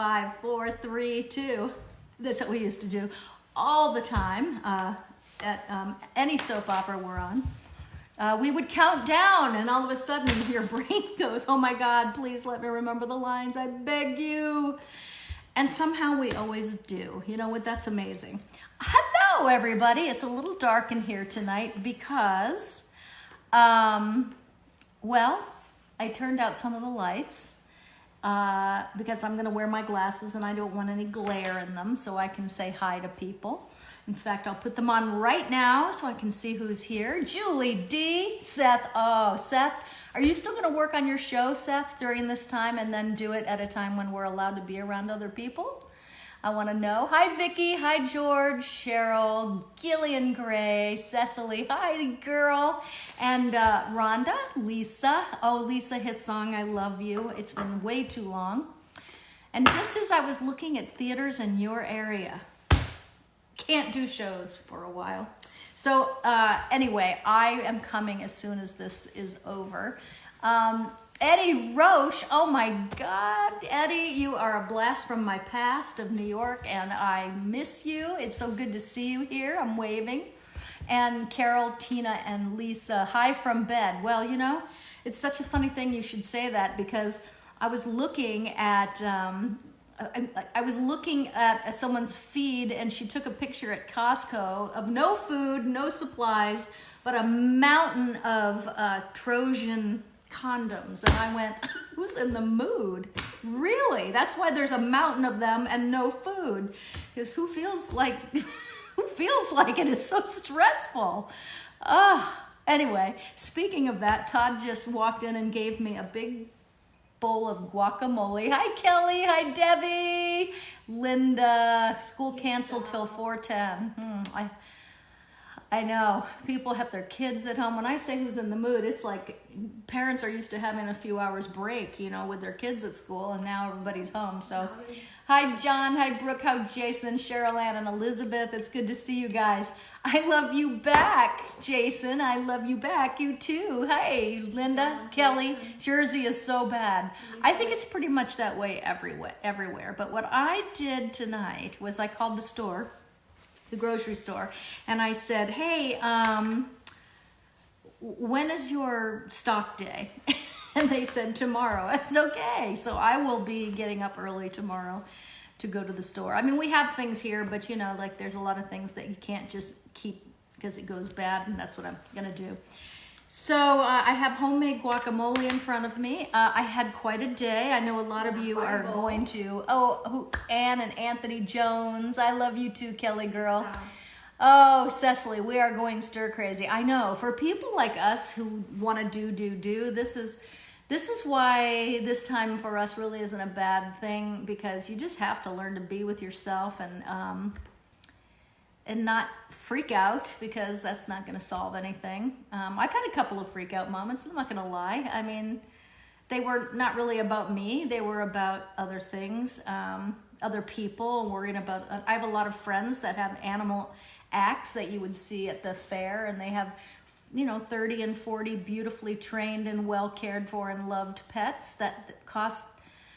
5, 4, 3, 2. That's what we used to do all the time at any soap opera we're on. We would count down, and all of a sudden your brain goes, oh my God, please let me remember the lines, I beg you. And somehow we always do. You know what? That's amazing. Hello, everybody. It's a little dark in here tonight because, well, I turned out some of the lights because I'm going to wear my glasses and I don't want any glare in them so I can say hi to people. In fact, I'll put them on right now so I can see who's here. Julie D, Seth. Oh, Seth, are you still going to work on your show, Seth, during this time and then do it at a time when we're allowed to be around other people? I want to know. Hi, Vicky. Hi, George, Cheryl, Gillian Gray, Cecily. Hi, girl. And Rhonda, Lisa. Oh, Lisa, his song, I Love You. It's been way too long. And just as I was looking at theaters in your area, can't do shows for a while. So anyway, I am coming as soon as this is over. Eddie Roche, oh my God, Eddie, you are a blast from my past of New York, and I miss you. It's so good to see you here. I'm waving. And Carol, Tina, and Lisa, hi from bed. Well, you know, it's such a funny thing you should say that because I was looking at someone's feed, and she took a picture at Costco of no food, no supplies, but a mountain of Trojan condoms. And I went, who's in the mood? Really? That's why there's a mountain of them and no food. Because who feels like it is so stressful? Anyway, speaking of that, Todd just walked in and gave me a big bowl of guacamole. Hi, Kelly. Hi, Debbie. Linda. School canceled till 4:10. I know. People have their kids at home. When I say who's in the mood, it's like parents are used to having a few hours break, you know, with their kids at school, and now everybody's home. So, hi, John. Hi, Brooke. Hi, Jason, Cheryl Ann, and Elizabeth. It's good to see you guys. I love you back, Jason. I love you back. You too. Hey, Linda, Kelly. Jersey is so bad. I think it's pretty much that way everywhere. But what I did tonight was I called the store, the grocery store, and I said, hey, when is your stock day? And they said tomorrow. I said, okay. So I will be getting up early tomorrow to go to the store. I mean, we have things here, but you know, like there's a lot of things that you can't just keep because it goes bad, and that's what I'm gonna do. So I have homemade guacamole in front of me. I had quite a day. I know a lot of you are going to, Anne and Anthony Jones. I love you too, Kelly girl. Oh, Cecily, we are going stir crazy. I know, for people like us who wanna do, this is why this time for us really isn't a bad thing, because you just have to learn to be with yourself and not freak out, because that's not going to solve anything. I've had a couple of freak out moments, I'm not going to lie. I mean, they were not really about me. They were about other things, other people, worrying about, I have a lot of friends that have animal acts that you would see at the fair, and they have, you know, 30 and 40 beautifully trained and well cared for and loved pets that cost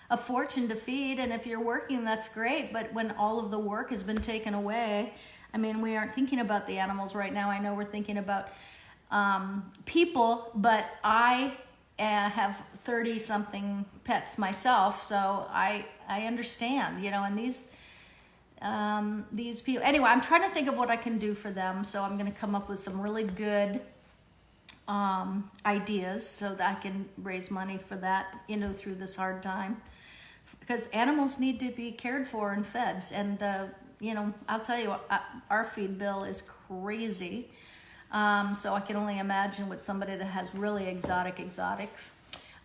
a fortune to feed. And if you're working, that's great. But when all of the work has been taken away, I mean, we aren't thinking about the animals right now. I know we're thinking about people, but I have 30 something pets myself. So I understand, you know, and these people, anyway, I'm trying to think of what I can do for them. So I'm going to come up with some really good ideas so that I can raise money for that, you know, through this hard time, because animals need to be cared for and fed. And you know, I'll tell you, our feed bill is crazy. So I can only imagine with somebody that has really exotics.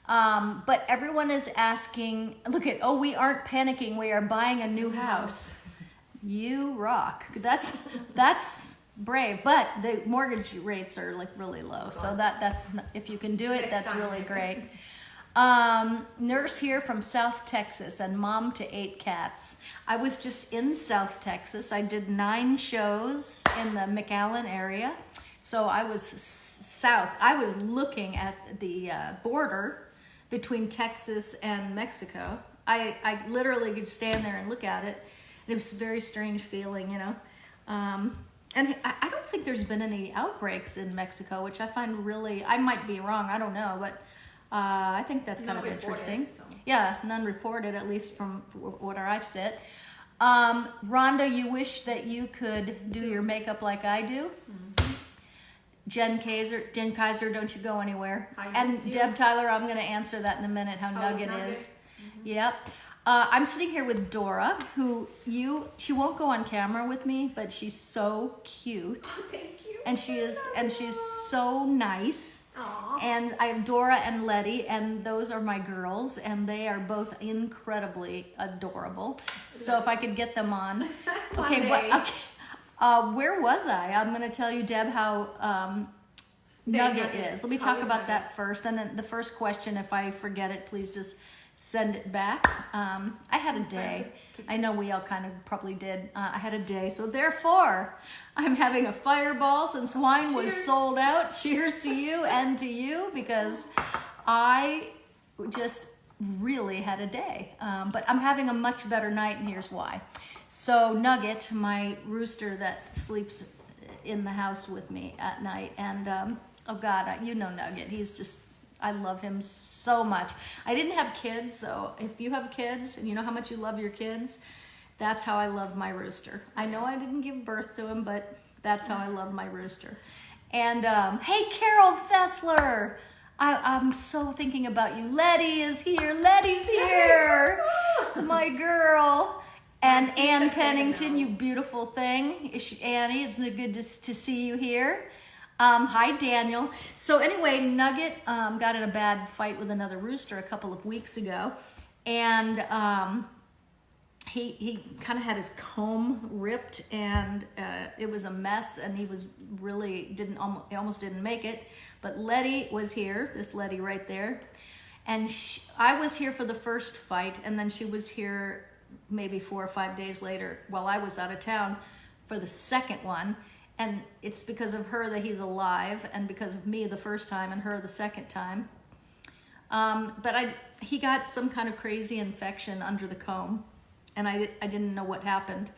But everyone is asking, look at, we aren't panicking. We are buying a new house. You rock. That's brave, but the mortgage rates are like really low. So that's, if you can do it, that's really great. Nurse here from South Texas and mom to 8 cats. I was just in South Texas. I did 9 shows in the McAllen area. So I was south. I was looking at the border between Texas and Mexico. I literally could stand there and look at it. It was a very strange feeling, you know. And I don't think there's been any outbreaks in Mexico, which I find really, I might be wrong, I don't know, but I think that's kind of interesting. So. Yeah, none reported, at least from what I've said. Rhonda, you wish that you could do your makeup like I do. Mm-hmm. Jen Kaiser, don't you go anywhere. And Deb Tyler, I'm going to answer that in a minute, how Nugget is. Mm-hmm. Yep. I'm sitting here with Dora, who she won't go on camera with me, but she's so cute. Oh, thank you. And she's so nice. Aww. And I have Dora and Letty, and those are my girls, and they are both incredibly adorable. So if I could get them on. Okay, where was I? I'm going to tell you, Deb, how Nugget is. Let me talk about that first. And then the first question, if I forget it, please just send it back. I had a day. I know we all kind of probably did. I had a day. So therefore, I'm having a fireball since wine was sold out. Cheers to you and to you, because I just really had a day. But I'm having a much better night, and here's why. So Nugget, my rooster that sleeps in the house with me at night, and oh God, you know Nugget. He's just, I love him so much. I didn't have kids, so if you have kids and you know how much you love your kids, that's how I love my rooster. I know I didn't give birth to him, but that's how I love my rooster. And hey, Carol Fessler, I'm so thinking about you. Letty is here. Letty's here. My girl. And Ann Pennington, you beautiful thing. Annie, isn't it good to see you here? Hi, Daniel. So anyway, Nugget got in a bad fight with another rooster a couple of weeks ago. And he kind of had his comb ripped, and it was a mess, and he was really he almost didn't make it. But Letty was here, this Letty right there. And I was here for the first fight, and then she was here maybe 4 or 5 days later while I was out of town for the second one. And it's because of her that he's alive, and because of me the first time and her the second time. But he got some kind of crazy infection under the comb, and I didn't know what happened.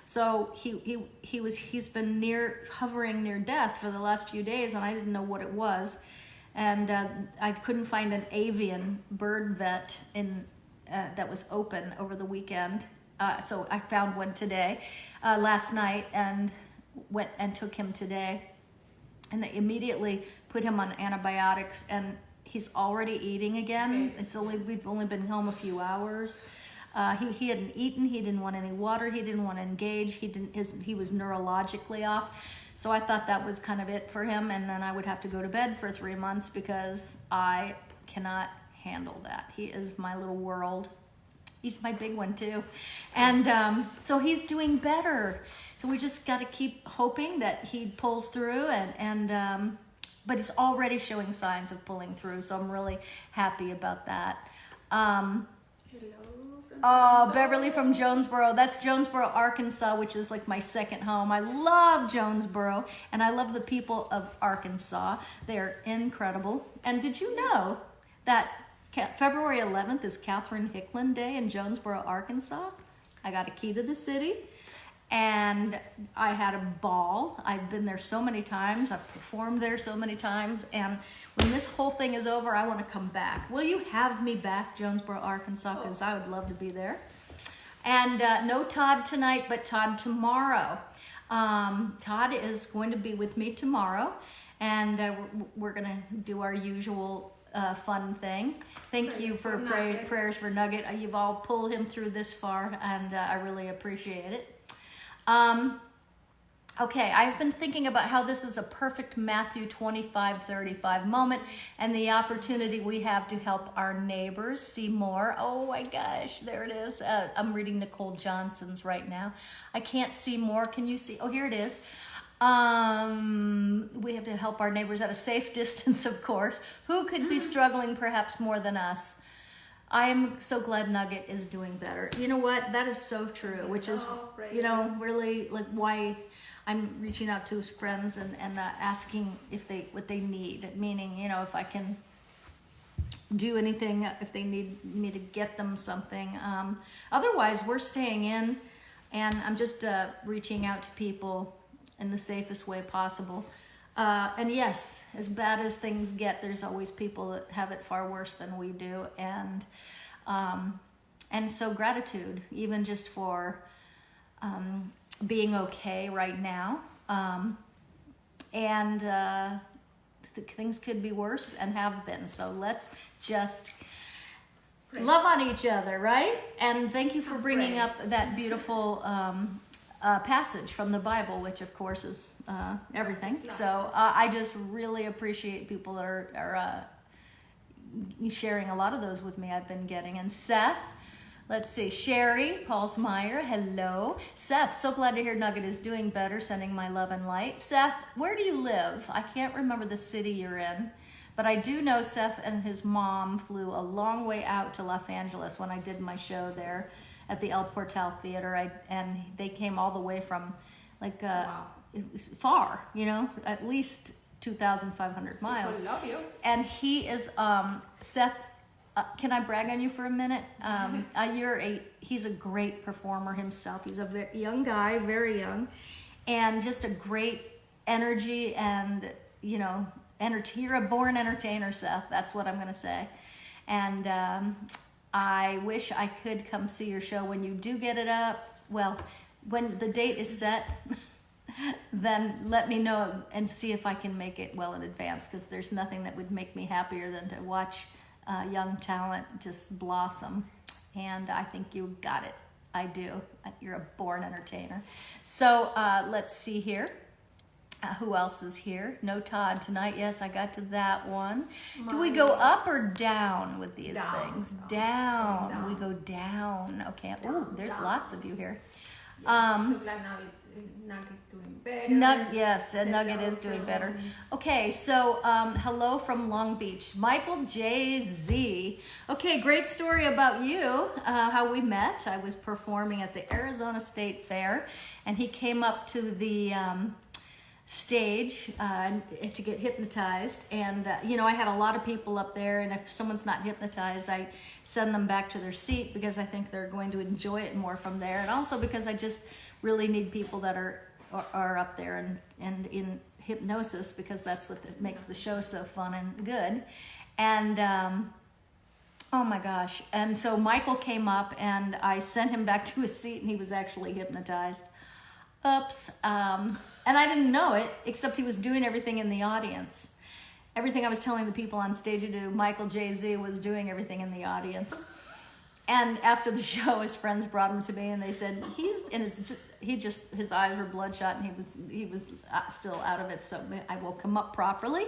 So he's been hovering near death for the last few days, and I didn't know what it was. And I couldn't find an avian bird vet that was open over the weekend. So I found one today, last night, and went and took him today. And they immediately put him on antibiotics, and he's already eating again. We've only been home a few hours. He hadn't eaten. He didn't want any water. He didn't want to engage. He was neurologically off. So I thought that was kind of it for him, and then I would have to go to bed for 3 months because I cannot handle that. He is my little world. He's my big one too. And so he's doing better. So we just got to keep hoping that he pulls through, but he's already showing signs of pulling through. So I'm really happy about that. Oh, Beverly from Jonesboro. That's Jonesboro, Arkansas, which is like my second home. I love Jonesboro, and I love the people of Arkansas. They're incredible. And did you know that February 11th is Catherine Hicklin Day in Jonesboro, Arkansas? I got a key to the city, and I had a ball. I've been there so many times. I've performed there so many times, and when this whole thing is over, I want to come back. Will you have me back, Jonesboro, Arkansas? Because I would love to be there. And no Todd tonight, but Todd tomorrow. Todd is going to be with me tomorrow, and we're going to do our usual fun thing. Thank you for prayers for Nugget. You've all pulled him through this far, and I really appreciate it. Okay, I've been thinking about how this is a perfect Matthew 25:35 moment, and the opportunity we have to help our neighbors see more. Oh my gosh, there it is. I'm reading Nicole Johnson's right now. I can't see more. Can you see? Oh, here it is. We have to help our neighbors at a safe distance, of course. Who could be struggling perhaps more than us? I am so glad Nugget is doing better. You know what? That is so true, which is, really like why I'm reaching out to his friends and asking if what they need. Meaning, if I can do anything if they need me to get them something. Otherwise, we're staying in, and I'm just reaching out to people in the safest way possible. And yes, as bad as things get, there's always people that have it far worse than we do. And so gratitude, even just for being okay right now. Things could be worse and have been. So let's just love on each other, right? And thank you for bringing up that beautiful passage from the Bible, which of course is everything. So I just really appreciate people that are sharing a lot of those with me. I've been getting. And Seth, let's see, Sherry Paulsmeyer, hello. Seth, so glad to hear Nugget is doing better, sending my love and light. Seth, where do you live? I can't remember the city you're in, but I do know Seth and his mom flew a long way out to Los Angeles when I did my show there at the El Portal Theater, and they came all the way from like far, at least 2,500 miles. Love you. And he is Seth. Can I brag on you for a minute? He's a great performer himself. He's a young guy, very young, and just a great energy. And you're a born entertainer, Seth. That's what I'm going to say. And I wish I could come see your show when you do get it up. Well, when the date is set, then let me know and see if I can make it well in advance, because there's nothing that would make me happier than to watch young talent just blossom. And I think you got it. I do. You're a born entertainer. So let's see here. Who else is here? No Todd tonight. Yes, I got to that one. Do we go up or down with these things? Down. We go down. Okay. Oh, there's lots of you here. So glad now Nugget's doing better. Yes, and Nugget is doing better. Okay, so hello from Long Beach. Michael J.Z. Okay, great story about you, how we met. I was performing at the Arizona State Fair, and he came up to the stage to get hypnotized. And, I had a lot of people up there, and if someone's not hypnotized, I send them back to their seat because I think they're going to enjoy it more from there. And also because I just really need people that are up there and in hypnosis, because that's what makes the show so fun and good. And oh my gosh. And so Michael came up, and I sent him back to his seat, and he was actually hypnotized. Oops. And I didn't know it, except he was doing everything in the audience. Everything I was telling the people on stage to do, Michael J.Z. was doing everything in the audience. And after the show, his friends brought him to me, and they said his eyes were bloodshot, and he was still out of it. So I woke him up properly,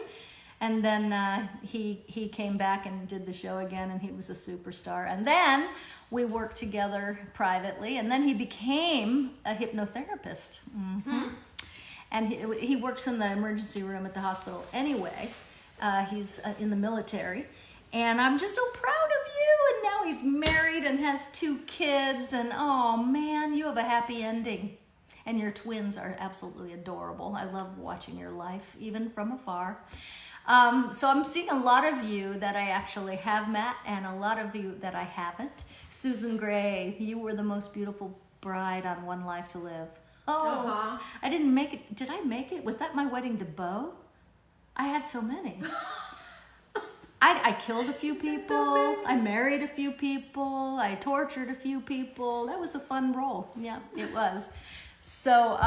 and then he came back and did the show again, and he was a superstar. And then we worked together privately, and then he became a hypnotherapist. Mm-hmm. And he works in the emergency room at the hospital anyway. He's in the military. And I'm just so proud of you. And now he's married and has 2 kids. And oh man, you have a happy ending. And your twins are absolutely adorable. I love watching your life, even from afar. So I'm seeing a lot of you that I actually have met, and a lot of you that I haven't. Susan Gray, you were the most beautiful bride on One Life to Live. Oh, I didn't make it. Did I make it? Was that my wedding to Bo? I had so many. I killed a few people. I married a few people. I tortured a few people. That was a fun role. Yeah, it was. So,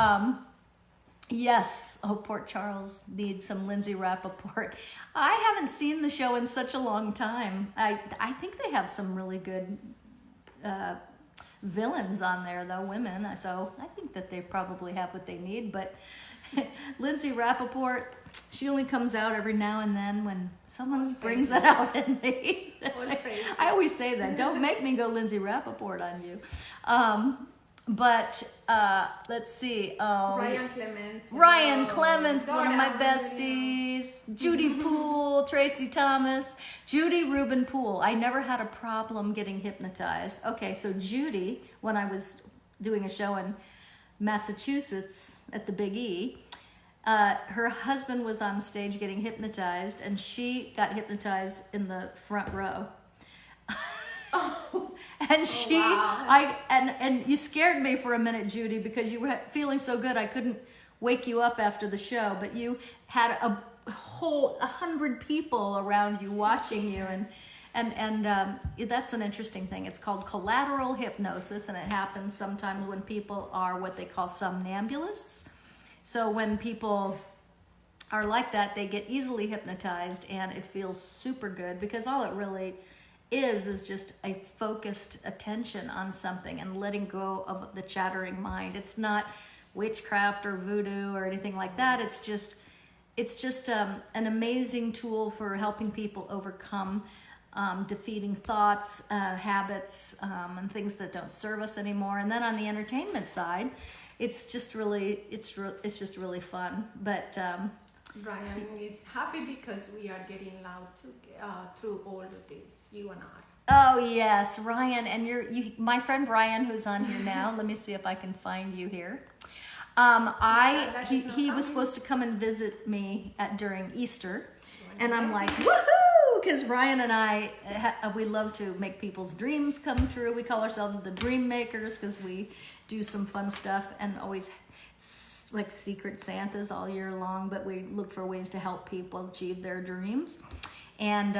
yes. Oh, Port Charles needs some Lindsay Rappaport. I haven't seen the show in such a long time. I think they have some really good villains on there, though, women. So I think that they probably have what they need. But Lindsay Rappaport, she only comes out every now and then when someone brings it out in me. I always say that. Don't make me go Lindsay Rappaport on you. But let's see. Ryan Clements, one of my besties. Judy Poole, Tracy Thomas, Judy Rubin Poole. I never had a problem getting hypnotized. Okay, so Judy, when I was doing a show in Massachusetts at the Big E, her husband was on stage getting hypnotized, and she got hypnotized in the front row. And she, wow. and you scared me for a minute, Judy, because you were feeling so good. I couldn't wake you up after the show, but you had a whole 100 people around you watching you, and that's an interesting thing. It's called collateral hypnosis, and it happens sometimes when people are what they call somnambulists. So when people are like that, they get easily hypnotized, and it feels super good, because all it really is just a focused attention on something and letting go of the chattering mind. It's not witchcraft or voodoo or anything like that. It's just an amazing tool for helping people overcome defeating thoughts, habits, and things that don't serve us anymore. And then on the entertainment side, it's just really fun. But Ryan is happy because we are getting loud through all of this, you and I. oh yes, Ryan, and my friend Ryan, who's on here now. Let me see if I can find you here. He was supposed to come and visit me during Easter, and I'm like, woohoo! Because Ryan and I, we love to make people's dreams come true. We call ourselves the Dream Makers because we do some fun stuff and always like secret Santas all year long, but we look for ways to help people achieve their dreams. And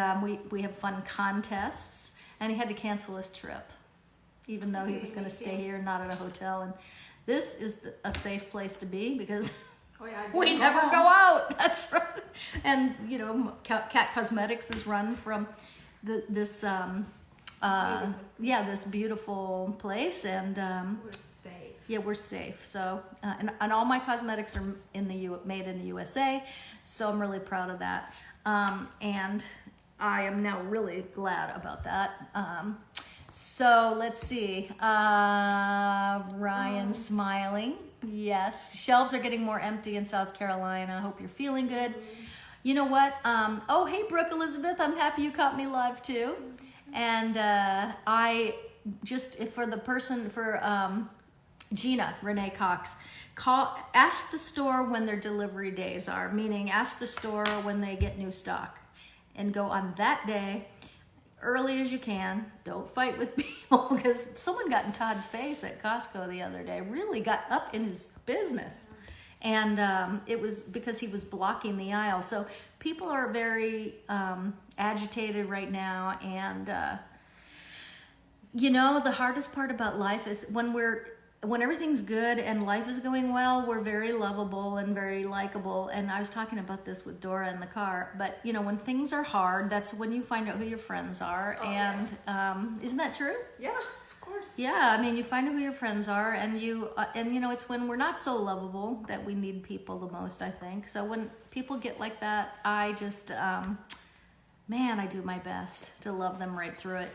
we have fun contests, and he had to cancel his trip, even though he was going to stay here, not at a hotel. And this is a safe place to be because we never go out. That's right. And, Cat Cosmetics is run from this beautiful place. And we're safe. yeah, we're safe. So, and all my cosmetics are made in the USA. So I'm really proud of that. And I am now really glad about that. So let's see. Ryan smiling. Yes. Shelves are getting more empty in South Carolina. Hope you're feeling good. You know what? Oh, hey, Brooke Elizabeth. I'm happy you caught me live too. And I just, for Gina Renee Cox, ask the store when their delivery days are, meaning ask the store when they get new stock, and go on that day early as you can. Don't fight with people, because someone got in Todd's face at Costco the other day, really got up in his business, and it was because he was blocking the aisle. So people are very agitated right now, and the hardest part about life is when everything's good and life is going well, we're very lovable and very likable. And I was talking about this with Dora in the car, but when things are hard, that's when you find out who your friends are. Oh, and isn't that true? Yeah, of course. Yeah, I mean, you find out who your friends are, and it's when we're not so lovable that we need people the most, I think. So when people get like that, I just, I do my best to love them right through it.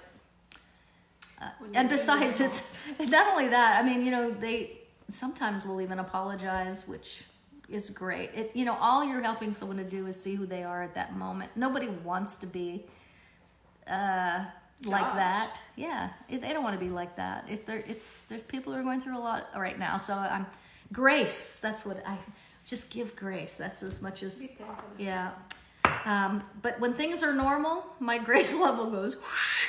And besides, it's not only that. I mean, they sometimes will even apologize, which is great. All you're helping someone to do is see who they are at that moment. Nobody wants to be like that. Yeah, they don't want to be like that. There's people who are going through a lot right now. So grace. That's what I just give grace. That's as much as yeah. But when things are normal, my grace level goes whoosh.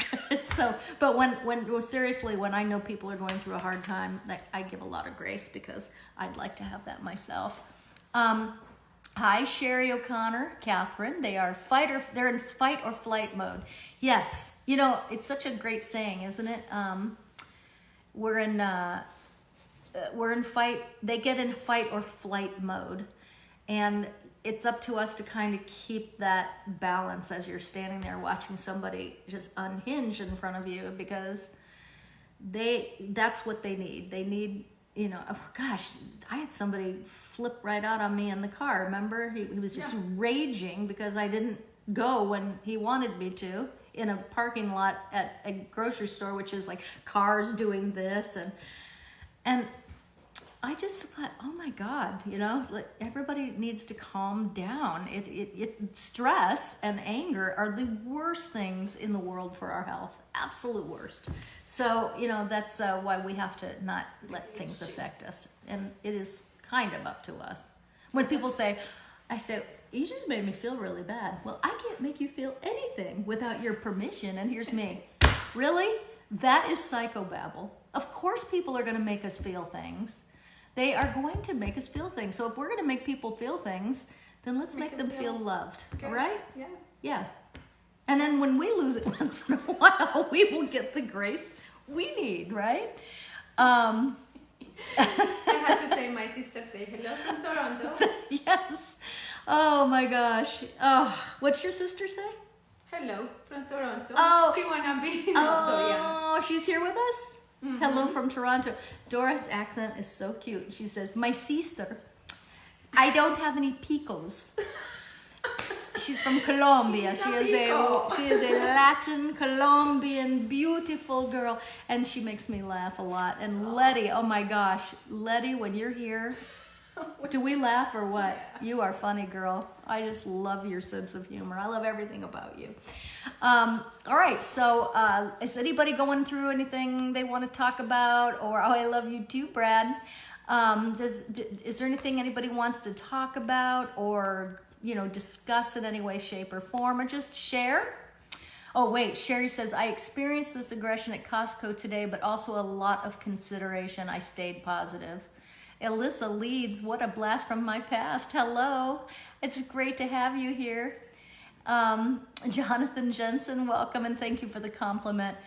But when I know people are going through a hard time, I give a lot of grace, because I'd like to have that myself. Hi, Sherry O'Connor, Catherine. They're in fight or flight mode. Yes, it's such a great saying, isn't it? We're in fight. They get in fight or flight mode, and it's up to us to kind of keep that balance as you're standing there watching somebody just unhinge in front of you, because that's what they need. They need, oh gosh, I had somebody flip right out on me in the car. Remember? He was just raging because I didn't go when he wanted me to, in a parking lot at a grocery store, which is like cars doing this. And I just thought, oh my God, everybody needs to calm down. It's stress and anger are the worst things in the world for our health, absolute worst. So, that's why we have to not let things affect us. And it is kind of up to us. When people say, I say, you just made me feel really bad. Well, I can't make you feel anything without your permission. And here's me. Really? That is psychobabble. Of course people are going to make us feel things. They are going to make us feel things. So if we're going to make people feel things, then let's make them feel loved. Good. All right? Yeah. Yeah. And then when we lose it once in a while, we will get the grace we need, right? I have to say, my sister say hello from Toronto. Yes. Oh my gosh. Oh, what's your sister say? Hello from Toronto. Oh. She wanna be Doriana. Oh, she's here with us? Mm-hmm. Hello from Toronto. Dora's accent is so cute. She says, my sister, I don't have any picos. She's from Colombia. She is a Latin Colombian beautiful girl, and she makes me laugh a lot. And Letty, oh my gosh, Letty, when you're here, do we laugh or what? Yeah. You are funny, girl. I just love your sense of humor. I love everything about you. All right, so is anybody going through anything they want to talk about? Or, oh, I love you too, Brad. Is there anything anybody wants to talk about or, you know, discuss in any way, shape, or form, or just share? Oh, wait, Sherry says, I experienced this aggression at Costco today, but also a lot of consideration. I stayed positive. Alyssa leads, what a blast from my past. Hello, it's great to have you here. Jonathan Jensen, welcome and thank you for the compliment.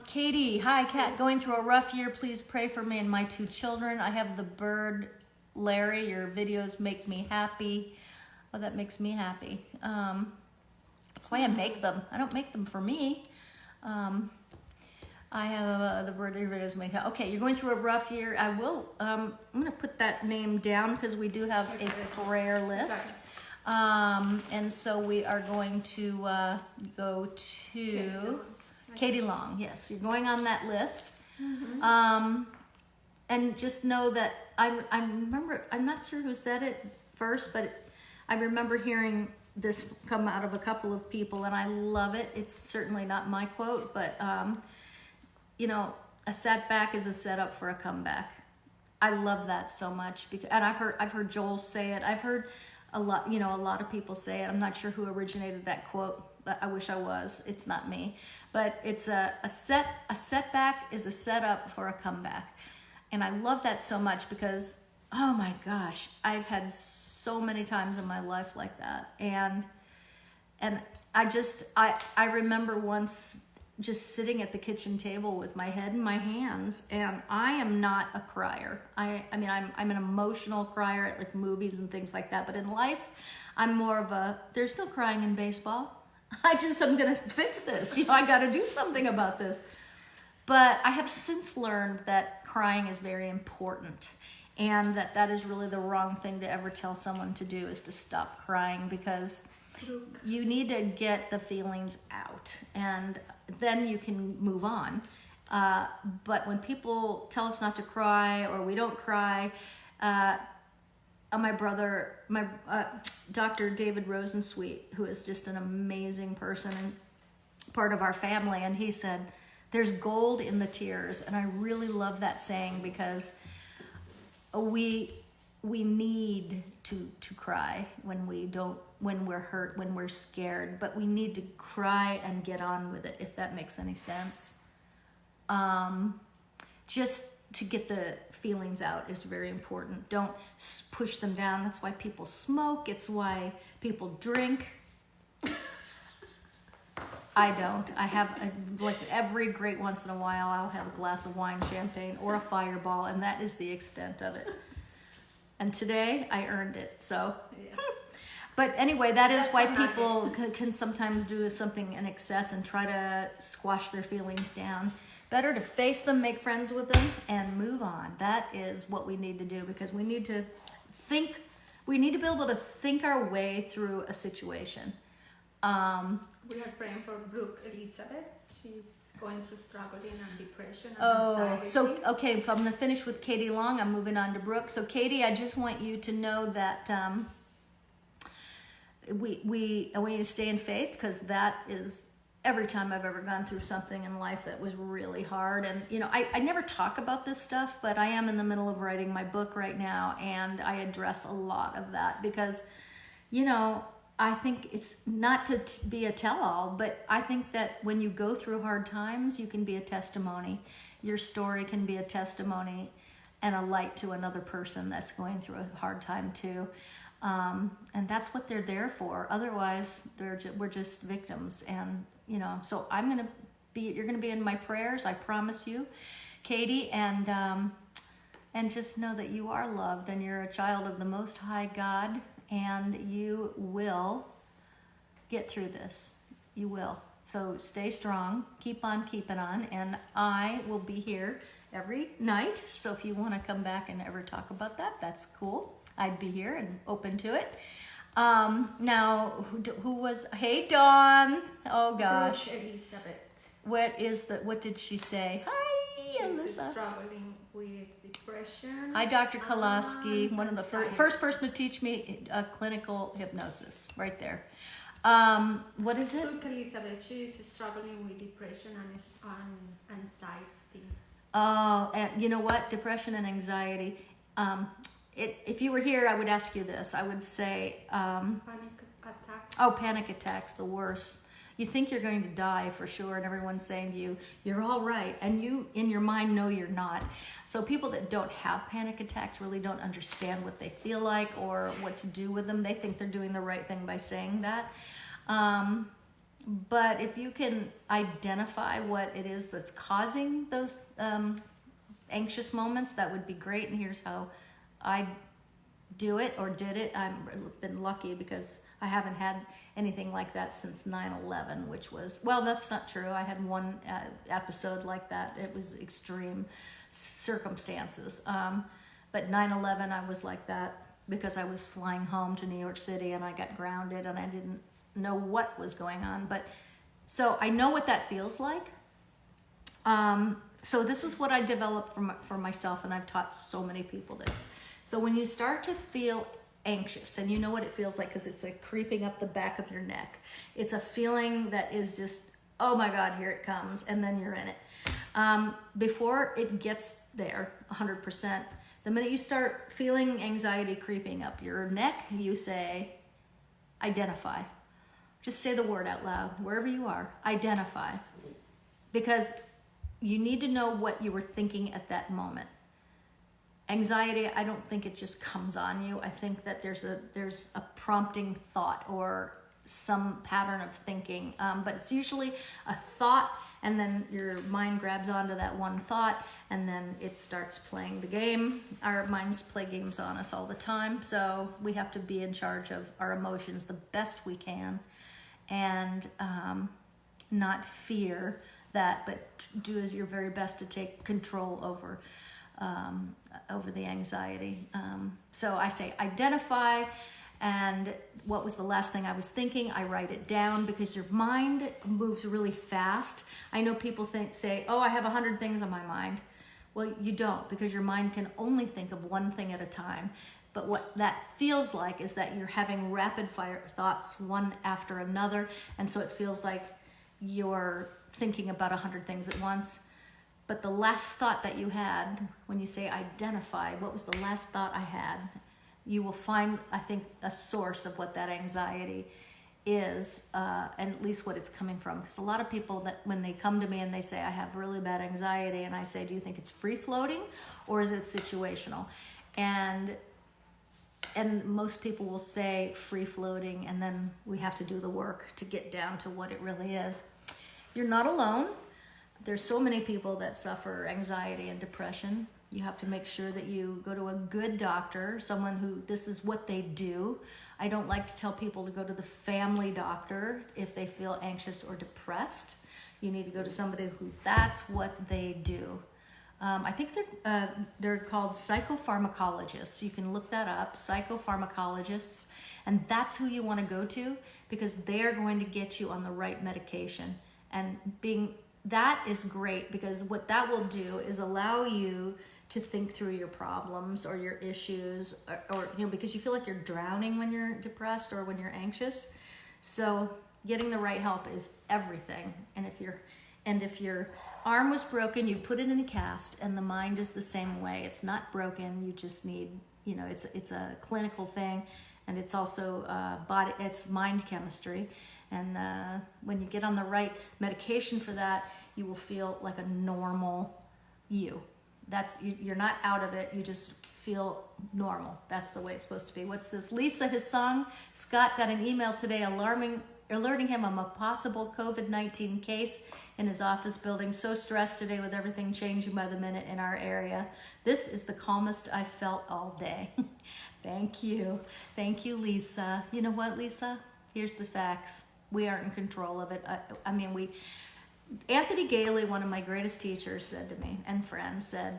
Katie, hi, Kat, going through a rough year. Please pray for me and my 2 children. I have the bird, Larry. Your videos make me happy. Oh, that makes me happy. That's why I make them. I don't make them for me. I have the birthday videos make happy. Okay, you're going through a rough year. I will. I'm going to put that name down because we do have a prayer list. And so we are going to go to Katie Long. Yes, you're going on that list. Mm-hmm. And just know that I remember, I'm not sure who said it first, but I remember hearing this come out of a couple of people, and I love it. It's certainly not my quote, but you know, a setback is a setup for a comeback. I love that so much and I've heard Joel say it. I've heard a lot of people say it. I'm not sure who originated that quote, but I wish I was. It's not me. But it's a setback is a setup for a comeback. And I love that so much because, oh my gosh, I've had so many times in my life like that. And I remember once just sitting at the kitchen table with my head in my hands, and I am not a crier. I mean, I'm an emotional crier at like movies and things like that, but in life, I'm more of there's no crying in baseball. I'm gonna fix this. You know, I gotta do something about this. But I have since learned that crying is very important, and that is really the wrong thing to ever tell someone to do, is to stop crying, because you need to get the feelings out, and then you can move on. But when people tell us not to cry, or we don't cry, my brother, Dr. David Rosensweet, who is just an amazing person and part of our family, and he said, there's gold in the tears. And I really love that saying, because we need to cry when we're hurt, when we're scared, but we need to cry and get on with it, if that makes any sense. Just to get the feelings out is very important. Don't push them down. That's why people smoke. It's why people drink. I don't. I have, like every great once in a while, I'll have a glass of wine, champagne, or a Fireball, and that is the extent of it. And today, I earned it, so. Yeah. But anyway, that's why people can sometimes do something in excess and try to squash their feelings down. Better to face them, make friends with them, and move on. That is what we need to do, because we need to think, we need to be able to think our way through a situation. We are praying for Brooke Elizabeth. She's going through struggling and depression and anxiety. So, okay, if I'm going to finish with Katie Long, I'm moving on to Brooke. So, Katie, I just want you to know that I want you to stay in faith, because that is every time I've ever gone through something in life that was really hard. And, you know, I never talk about this stuff, but I am in the middle of writing my book right now, and I address a lot of that because, you know, I think it's not to be a tell-all, but I think that when you go through hard times, you can be a testimony. Your story can be a testimony and a light to another person that's going through a hard time too. And that's what they're there for. Otherwise, we're just victims. And, you know, so you're going to be in my prayers. I promise you, Katie. And just know that you are loved and you're a child of the Most High God, and you will get through this. You will. So stay strong, keep on keeping on, and I will be here every night. So if you want to come back and ever talk about that, that's cool. I'd be here and open to it. Now, who was, hey Dawn, oh gosh. Elizabeth. What did she say? Hi, She's Alyssa. struggling with depression. Hi, Dr. Kolaski, and one of the anxiety. first person to teach me clinical hypnosis, right there. What is it? Look, Elizabeth, she's struggling with depression and anxiety. Oh, and you know what? Depression and anxiety. If you were here, I would ask you this. I would say, Panic attacks. oh, panic attacks, the worst. You think you're going to die for sure, and everyone's saying to you, you're all right, and you, in your mind, know you're not. So people that don't have panic attacks really don't understand what they feel like or what to do with them. They think they're doing the right thing by saying that. But if you can identify what it is that's causing those anxious moments, that would be great. And here's how I do it or did it. I've been lucky because I haven't had anything like that since 9/11, which was, well, that's not true. I had one episode like that. It was extreme circumstances. But 9/11, I was like that because I was flying home to New York City and I got grounded and I didn't know what was going on. But so I know what that feels like. So this is what I developed for myself, and I've taught so many people this. So when you start to feel anxious, and you know what it feels like because it's like creeping up the back of your neck. It's a feeling that is just, oh my God, here it comes, and then you're in it. Before it gets there, 100%, the minute you start feeling anxiety creeping up your neck, you say, identify. Just say the word out loud, wherever you are, identify. Because you need to know what you were thinking at that moment. Anxiety, I don't think it just comes on you. I think that there's a prompting thought or some pattern of thinking, but it's usually a thought, and then your mind grabs onto that one thought, and then it starts playing the game. Our minds play games on us all the time, so we have to be in charge of our emotions the best we can, and not fear that, but do your very best to take control over the anxiety. So I say identify, and what was the last thing I was thinking? I write it down because your mind moves really fast. I know people say, oh, I have 100 things on my mind. Well, you don't, because your mind can only think of one thing at a time. But what that feels like is that you're having rapid fire thoughts one after another, and so it feels like you're thinking about 100 things at once. But the last thought that you had, when you say identify, what was the last thought I had? You will find, I think, a source of what that anxiety is, and at least what it's coming from. Because a lot of people, that when they come to me and they say, I have really bad anxiety, and I say, do you think it's free-floating or is it situational? And most people will say free-floating, and then we have to do the work to get down to what it really is. You're not alone. There's so many people that suffer anxiety and depression. You have to make sure that you go to a good doctor, someone who this is what they do. I don't like to tell people to go to the family doctor if they feel anxious or depressed. You need to go to somebody who that's what they do. I think they're called psychopharmacologists. You can look that up, psychopharmacologists, and that's who you want to go to because they're going to get you on the right medication. And that is great because what that will do is allow you to think through your problems or your issues, or because you feel like you're drowning when you're depressed or when you're anxious. So getting the right help is everything. And if your arm was broken, you put it in a cast, and the mind is the same way. It's not broken. You just need, it's a clinical thing, and it's also it's mind chemistry. And when you get on the right medication for that, you will feel like a normal you. You're not out of it. You just feel normal. That's the way it's supposed to be. What's this? Lisa has sung. Scott got an email today alerting him of a possible COVID-19 case in his office building. So stressed today with everything changing by the minute in our area. This is the calmest I've felt all day. Thank you. Thank you, Lisa. You know what, Lisa? Here's the facts. We aren't in control of it. Anthony Gailey, one of my greatest teachers, said to me, and friends, said,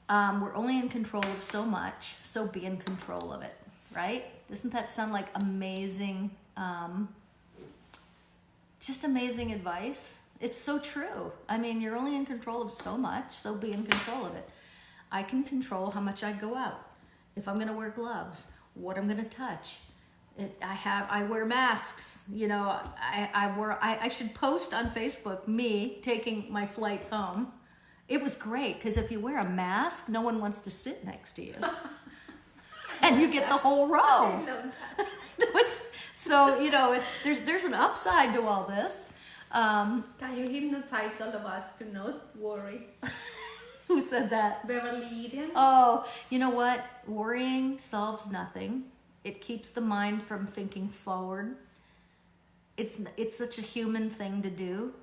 we're only in control of so much, so be in control of it, right? Doesn't that sound like amazing, just amazing advice? It's so true. You're only in control of so much, so be in control of it. I can control how much I go out, if I'm gonna wear gloves, what I'm gonna touch. I wear masks, I should post on Facebook me taking my flights home. It was great, because if you wear a mask, no one wants to sit next to you. And you get the whole row. There's an upside to all this. Can you hypnotize all of us to not worry? Who said that? Beverly Eden. Oh, you know what? Worrying solves nothing. It keeps the mind from thinking forward. It's such a human thing to do.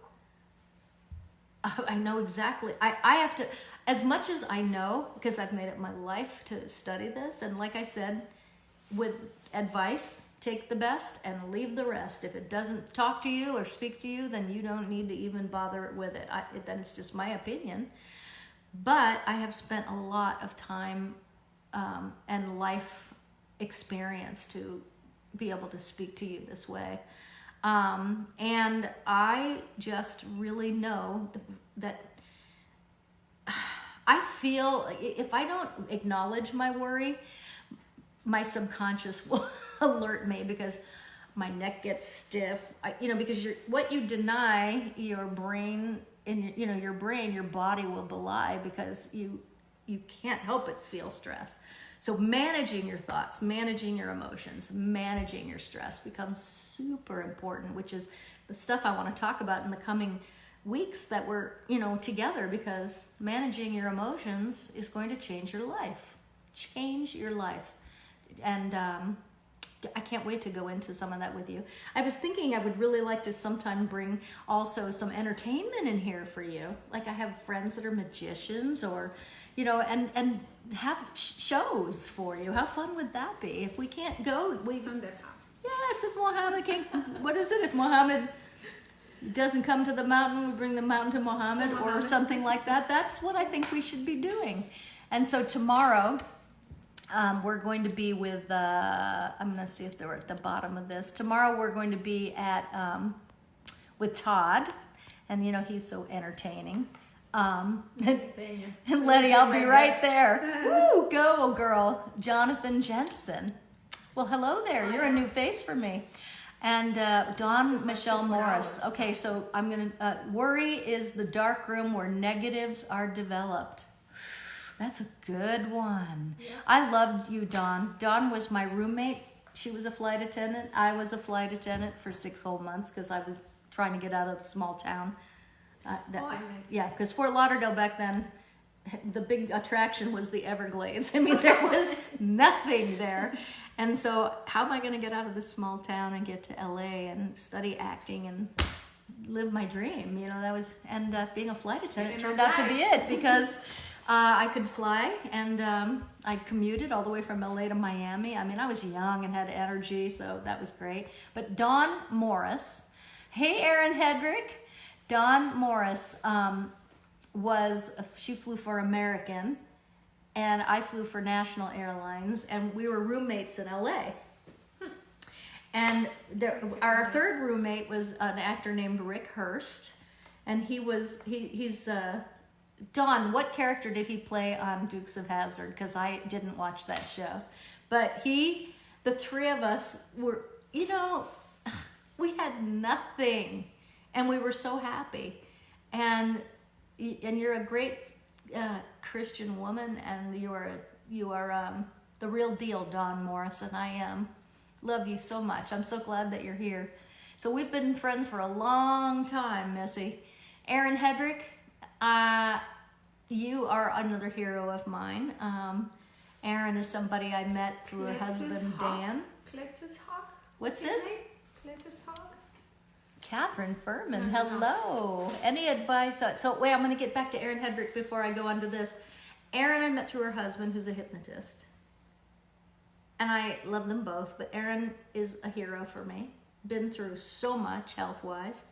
I know exactly. I have to, as much as I know, because I've made it my life to study this, and like I said, with advice, take the best and leave the rest. If it doesn't talk to you or speak to you, then you don't need to even bother with it. Then it's just my opinion. But I have spent a lot of time and life experience to be able to speak to you this way. And I just really know that I feel if I don't acknowledge my worry, my subconscious will alert me, because my neck gets stiff. Because what you deny, your brain, your body will belie, because you can't help but feel stress. So managing your thoughts, managing your emotions, managing your stress becomes super important, which is the stuff I want to talk about in the coming weeks that we're, together, because managing your emotions is going to change your life. Change your life. And I can't wait to go into some of that with you. I was thinking I would really like to sometime bring also some entertainment in here for you. Like I have friends that are magicians, or and have shows for you. How fun would that be? If we can't go, yes, if Mohammed can't, what is it? If Mohammed doesn't come to the mountain, we bring the mountain to Mohammed, or something like that. That's what I think we should be doing. And so tomorrow, we're going to be with, I'm going to see if they're at the bottom of this. Tomorrow we're going to be at, with Todd, and he's so entertaining. And Letty, I'll be right there. Woo, go girl. Jonathan Jensen. Well, hello there. You're a new face for me. And Dawn Michelle Morris. Okay, so I'm going to, worry is the dark room where negatives are developed. That's a good one. Yeah. I loved you, Dawn. Dawn was my roommate. She was a flight attendant. I was a flight attendant for 6 whole months, because I was trying to get out of the small town. Because Fort Lauderdale back then, the big attraction was the Everglades. There was nothing there. And so how am I going to get out of this small town and get to LA and study acting and live my dream? That was, and being a flight attendant turned out to be it, because I could fly, and I commuted all the way from LA to Miami. I was young and had energy, so that was great. But Dawn Morris, hey Aaron Hedrick, Dawn Morris she flew for American, and I flew for National Airlines, and we were roommates in LA. And our third roommate was an actor named Rick Hurst, and he's Dawn, what character did he play on Dukes of Hazzard? Because I didn't watch that show. But the three of us were, We had nothing, and we were so happy. And you're a great Christian woman, and you are the real deal, Dawn Morrison. I love you so much. I'm so glad that you're here. So we've been friends for a long time, Missy. Erin Hedrick, you are another hero of mine. Erin is somebody I met through her husband, Dan. Cletus Hawk? What's this? Cletus Hawk? Catherine Furman, hello. Any advice? So wait, I'm going to get back to Erin Hedrick before I go on to this. Erin I met through her husband, who's a hypnotist. And I love them both, but Erin is a hero for me. Been through so much health-wise.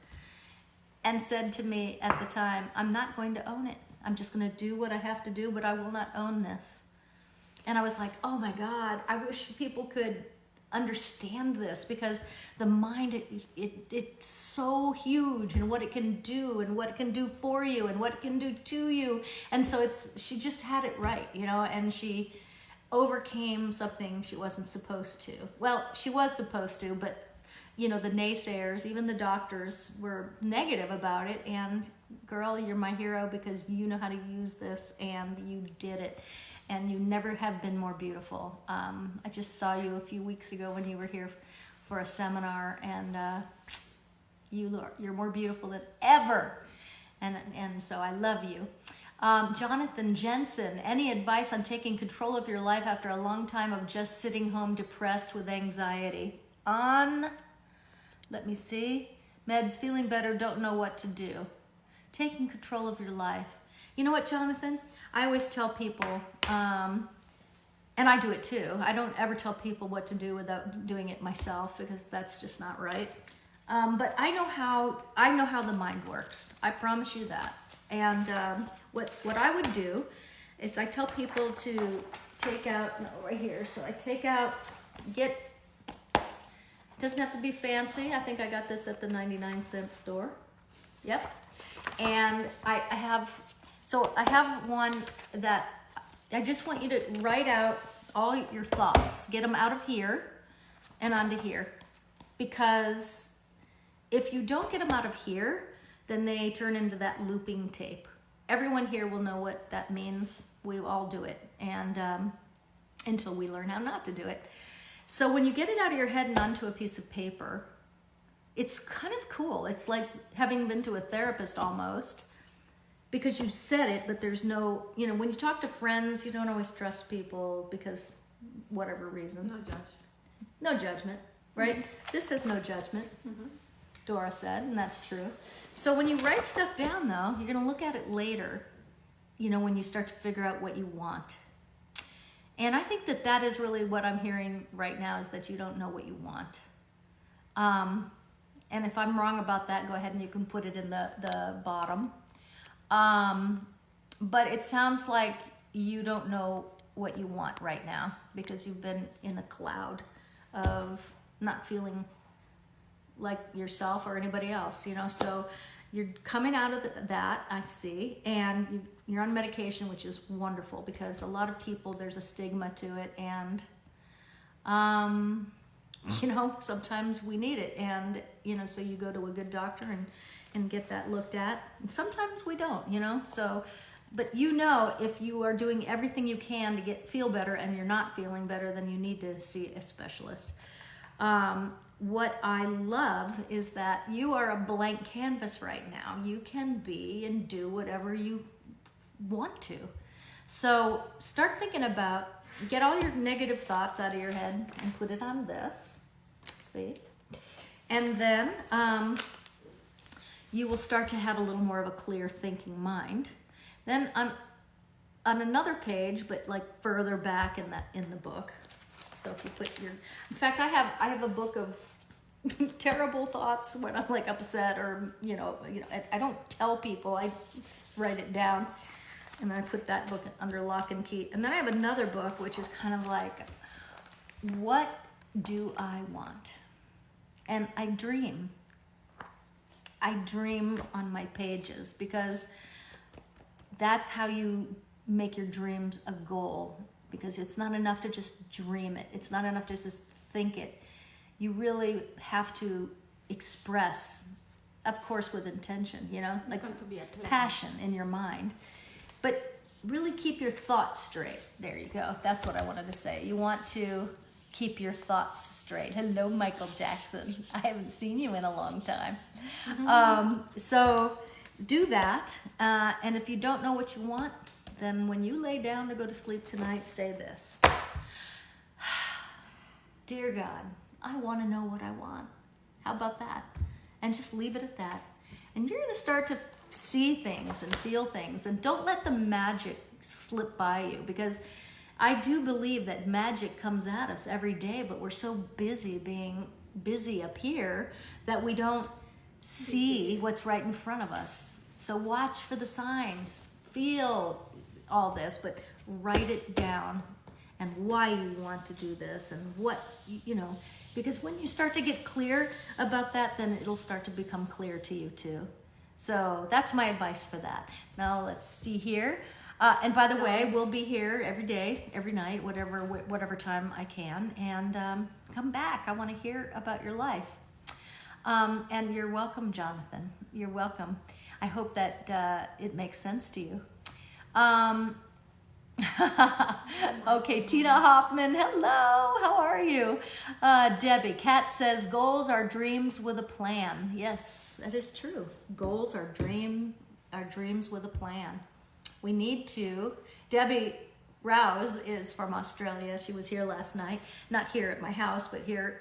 And said to me at the time, I'm not going to own it. I'm just going to do what I have to do, but I will not own this. And I was like, oh my God, I wish people could understand this, because the mind, it's so huge, and what it can do, and what it can do for you, and what it can do to you. And so she just had it right, and she overcame something she wasn't supposed to. Well, she was supposed to, but the naysayers, even the doctors, were negative about it. And girl, you're my hero, because you know how to use this, and you did it. And you never have been more beautiful. I just saw you a few weeks ago when you were here for a seminar, and you're more beautiful than ever. And so I love you. Jonathan Jensen, any advice on taking control of your life after a long time of just sitting home depressed with anxiety? Let me see. Meds, feeling better, don't know what to do. Taking control of your life. You know what, Jonathan? I always tell people, and I do it too. I don't ever tell people what to do without doing it myself, because that's just not right. But I know how the mind works. I promise you that. And what I would do is I tell people to take out, right here. So I take out, doesn't have to be fancy. I think I got this at the 99-cent store. Yep. And I have one that I just want you to write out all your thoughts. Get them out of here and onto here. Because if you don't get them out of here, then they turn into that looping tape. Everyone here will know what that means. We all do it. And until we learn how not to do it. So when you get it out of your head and onto a piece of paper, it's kind of cool. It's like having been to a therapist almost. Because you said it, but there's no, when you talk to friends, you don't always trust people because whatever reason. No judgment, right? Mm-hmm. This has no judgment, Dora said, and that's true. So when you write stuff down, though, you're going to look at it later, when you start to figure out what you want. And I think that is really what I'm hearing right now, is that you don't know what you want. And if I'm wrong about that, go ahead and you can put it in the bottom. But it sounds like you don't know what you want right now, because you've been in a cloud of not feeling like yourself or anybody else, so you're coming out of that, I see, and you're on medication, which is wonderful, because a lot of people, there's a stigma to it, and sometimes we need it, and so you go to a good doctor and get that looked at. And sometimes we don't, so, but if you are doing everything you can to feel better and you're not feeling better, then you need to see a specialist. What I love is that you are a blank canvas right now. You can be and do whatever you want to. So start thinking get all your negative thoughts out of your head and put it on this. See? And then, you will start to have a little more of a clear thinking mind. Then on another page, but like further back in the book. So if you put in fact, I have a book of terrible thoughts when I'm like upset, or I don't tell people. I write it down, and then I put that book under lock and key. And then I have another book which is kind of like, what do I want? And I dream on my pages, because that's how you make your dreams a goal, because it's not enough to just dream it. It's not enough to just think it. You really have to express, of course, with intention, you know, like going to be a plan. passion in your mind. But really keep your thoughts straight. There you go. That's what I wanted to say. You want to keep your thoughts straight. Hello, Michael Jackson. I haven't seen you in a long time. So do that. And if you don't know what you want, then when you lay down to go to sleep tonight, say this. Dear God, I want to know what I want. How about that? And just leave it at that. And you're going to start to see things and feel things. And don't let the magic slip by you, because I do believe that magic comes at us every day, but we're so busy being busy up here that we don't see what's right in front of us. So watch for the signs, feel all this, but write it down and why you want to do this and what, you know, because when you start to get clear about that, then it'll start to become clear to you too. So that's my advice for that. Now let's see here. And by the way, we'll be here every day, every night, whatever time I can. And come back. I want to hear about your life. And you're welcome, Jonathan. You're welcome. I hope that it makes sense to you. Okay, Tina Hoffman, hello, how are you? Debbie, Kat says, goals are dreams with a plan. Yes, that is true. Goals are dreams with a plan. We need to. Debbie Rouse is from Australia. She was here last night, not here at my house, but here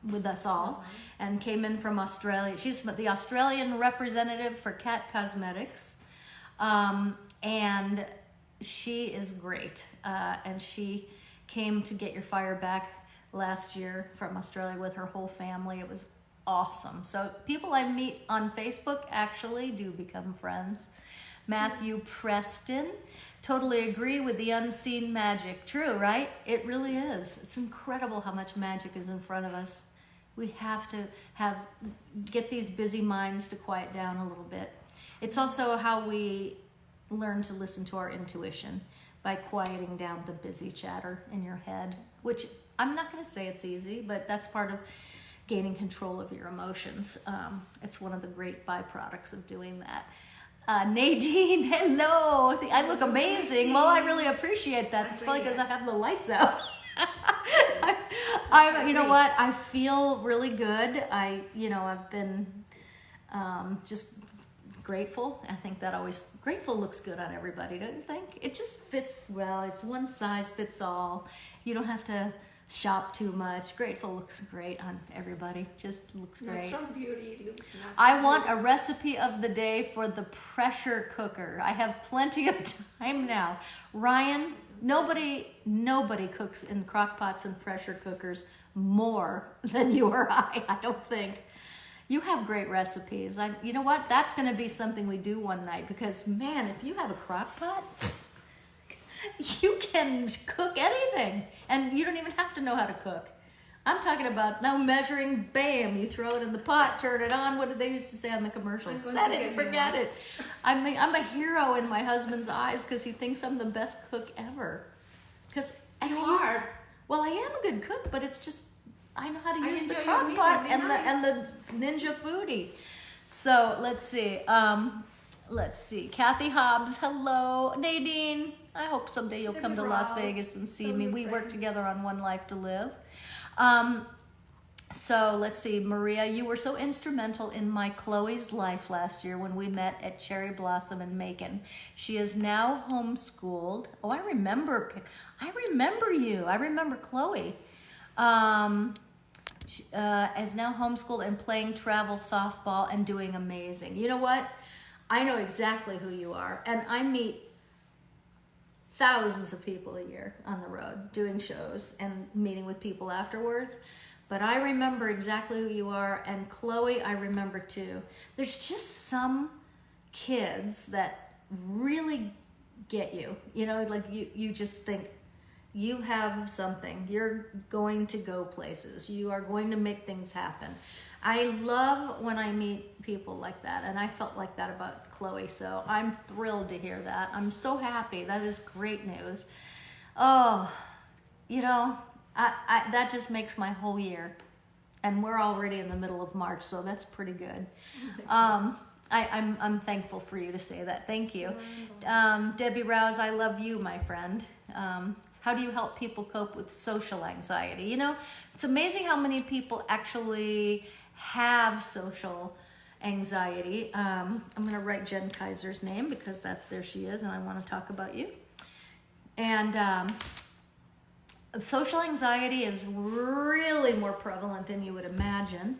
with us all, and came in from Australia. She's the Australian representative for Kat Cosmetics, and she is great, and she came to Get Your Fire Back last year from Australia with her whole family. It was awesome. So people I meet on Facebook actually do become friends. Matthew Preston, totally agree with the unseen magic. True, right? It really is. It's incredible how much magic is in front of us. We have to get these busy minds to quiet down a little bit. It's also how we learn to listen to our intuition, by quieting down the busy chatter in your head, which I'm not going to say it's easy, but that's part of gaining control of your emotions. It's one of the great byproducts of doing that. Nadine, hello. I look amazing. Well, I really appreciate that. It's probably because I have the lights out. You know what? I feel really good. I've been just grateful. I think that grateful looks good on everybody, don't you think? It just fits well. It's one size fits all. You don't have to shop too much. Grateful looks great on everybody. Just looks great. Natural beauty looks natural. I want a recipe of the day for the pressure cooker. I have plenty of time now. Ryan, nobody cooks in crock pots and pressure cookers more than you or I don't think. You have great recipes. You know what? That's going to be something we do one night, because man, if you have a crock pot, you can cook anything, and you don't even have to know how to cook. I'm talking about no measuring, bam, you throw it in the pot, turn it on. What did they used to say on the commercials? Set it and forget it. I'm a hero in my husband's eyes because he thinks I'm the best cook ever. Well, I am a good cook, but it's just I know how to use the crock pot and the Ninja Foodie. So let's see. Kathy Hobbs, hello. Nadine, I hope someday you'll come to Las Vegas and see me. We work together on One Life to Live. So let's see. Maria, you were so instrumental in my Chloe's life last year when we met at Cherry Blossom in Macon. She is now homeschooled. Oh, I remember you. I remember Chloe. Is now homeschooled and playing travel softball and doing amazing. You know what? I know exactly who you are, and I meet thousands of people a year on the road doing shows and meeting with people afterwards. But I remember exactly who you are, and Chloe, I remember too. There's just some kids that really get you. You know, like you just think, you have something. You're going to go places. You are going to make things happen. I love when I meet people like that, and I felt like that about Chloe, so I'm thrilled to hear that. I'm so happy. That is great news. Oh, that just makes my whole year. and we're already in the middle of March, so that's pretty good. I'm thankful for you to say that. Thank you. Debbie Rouse, I love you, my friend. How do you help people cope with social anxiety? You know, it's amazing how many people actually have social anxiety. I'm going to write Jen Kaiser's name because there she is, and I want to talk about you. And social anxiety is really more prevalent than you would imagine.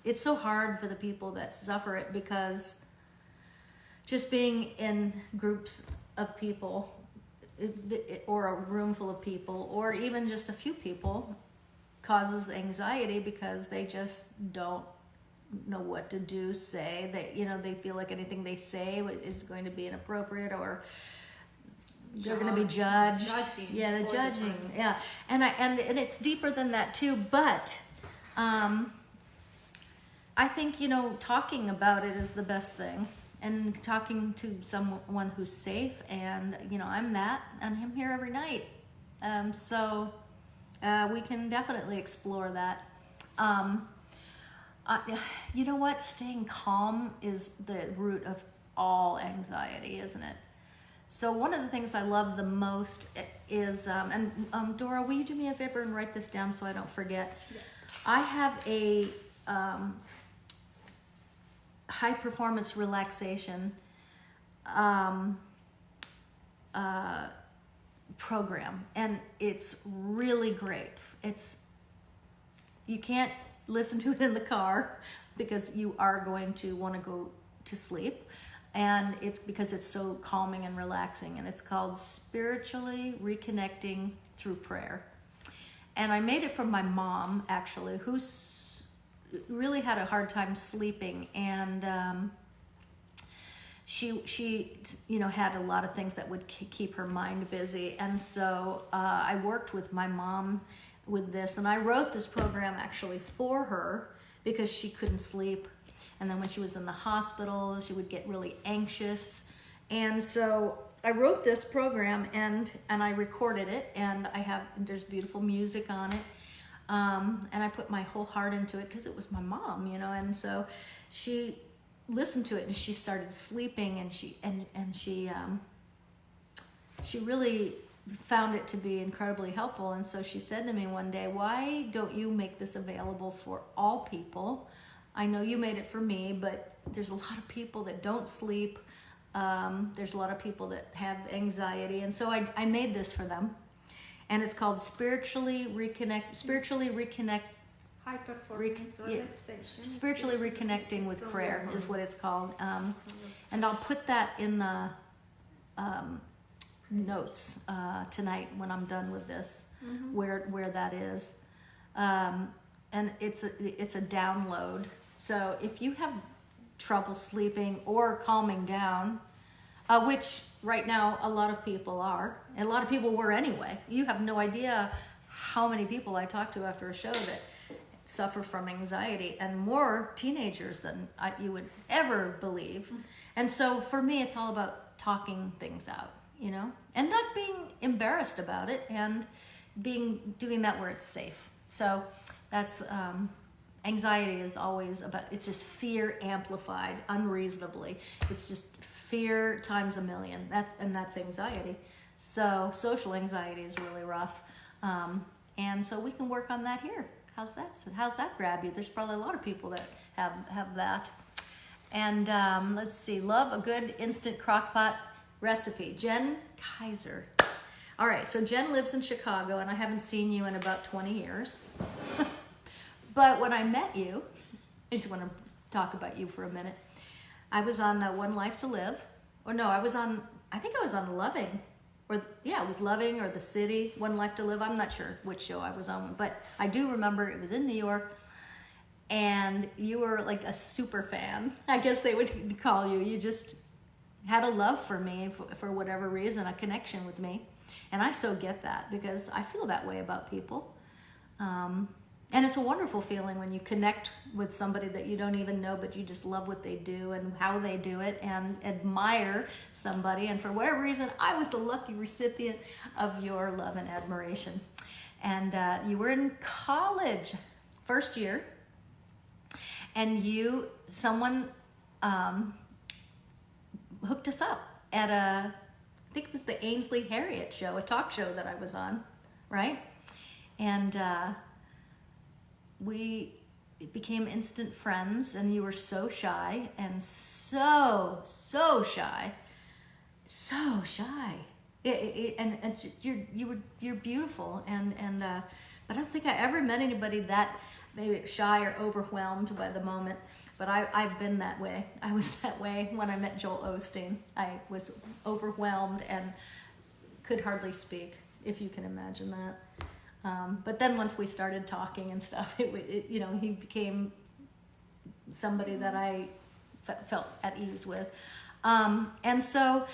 It's so hard for the people that suffer it because just being in groups of people or a room full of people or even just a few people causes anxiety because they just don't know what to do, say. They feel like anything they say is going to be inappropriate or they're going to be judged. The judging. Yeah. And it's deeper than that too, but I think, talking about it is the best thing, and talking to someone who's safe, and, I'm that, and I'm here every night. So we can definitely explore that. You know what? Staying calm is the root of all anxiety, isn't it? So one of the things I love the most is, Dora, will you do me a favor and write this down so I don't forget? Yeah. I have a high performance relaxation program, and it's really great. You can't listen to it in the car because you are going to want to go to sleep, and it's because it's so calming and relaxing, and it's called Spiritually Reconnecting Through Prayer. And I made it for my mom, actually, who's really had a hard time sleeping, and she had a lot of things that would keep her mind busy. And so I worked with my mom with this, and I wrote this program actually for her because she couldn't sleep. And then when she was in the hospital, she would get really anxious. And so I wrote this program and I recorded it, and there's beautiful music on it. And I put my whole heart into it because it was my mom, and so she listened to it and she started sleeping, and she really found it to be incredibly helpful. And so she said to me one day, "Why don't you make this available for all people? I know you made it for me, but there's a lot of people that don't sleep. There's a lot of people that have anxiety." And so I made this for them. And it's called Spiritually Reconnect. High performance relaxation. Spiritually Reconnecting with Prayer is what it's called. And I'll put that in the notes tonight when I'm done with this, where that is. And it's a download. So if you have trouble sleeping or calming down, which right now a lot of people are, and a lot of people were anyway. You have no idea how many people I talk to after a show that suffer from anxiety, and more teenagers than you would ever believe. And so for me, it's all about talking things out, and not being embarrassed about it, and doing that where it's safe. So that's anxiety is always about, it's just fear amplified unreasonably. It's just fear times a million. That's anxiety. So social anxiety is really rough. And so we can work on that here. How's that grab you? There's probably a lot of people that have that. And let's see, love a good instant crockpot recipe. Jen Kaiser. All right, so Jen lives in Chicago, and I haven't seen you in about 20 years. But when I met you, I just want to talk about you for a minute. I was on One Life to Live. Or no, I think I was on Loving. It was Loving or The City, One Life to Live. I'm not sure which show I was on, but I do remember it was in New York, and you were like a super fan. I guess they would call you. You just had a love for me for whatever reason, a connection with me. And I so get that because I feel that way about people. And it's a wonderful feeling when you connect with somebody that you don't even know, but you just love what they do and how they do it, and admire somebody. And for whatever reason, I was the lucky recipient of your love and admiration. And you were in college, first year, and someone hooked us up at I think it was the Ainsley Harriet show, a talk show that I was on, right? And we became instant friends, and you were so shy, and so shy. And you're beautiful, and but I don't think I ever met anybody that maybe shy or overwhelmed by the moment. But I've been that way. I was that way when I met Joel Osteen. I was overwhelmed and could hardly speak, if you can imagine that. But then once we started talking and stuff, he became somebody that I felt at ease with. And so,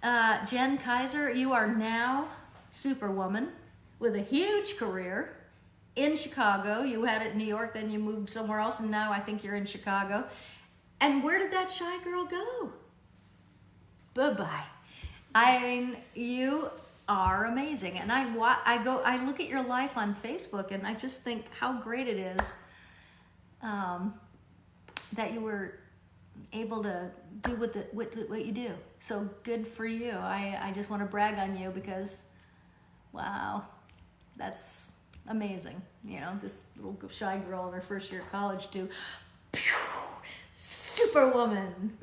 Jen Kaiser, you are now Superwoman with a huge career in Chicago. You had it in New York, then you moved somewhere else, and now I think you're in Chicago. And where did that shy girl go? Bye-bye. I mean, you are amazing. And I look at your life on Facebook, and I just think how great it is that you were able to do what you do. So good for you. I just want to brag on you because, wow, that's amazing. This little shy girl in her first year of college to Superwoman.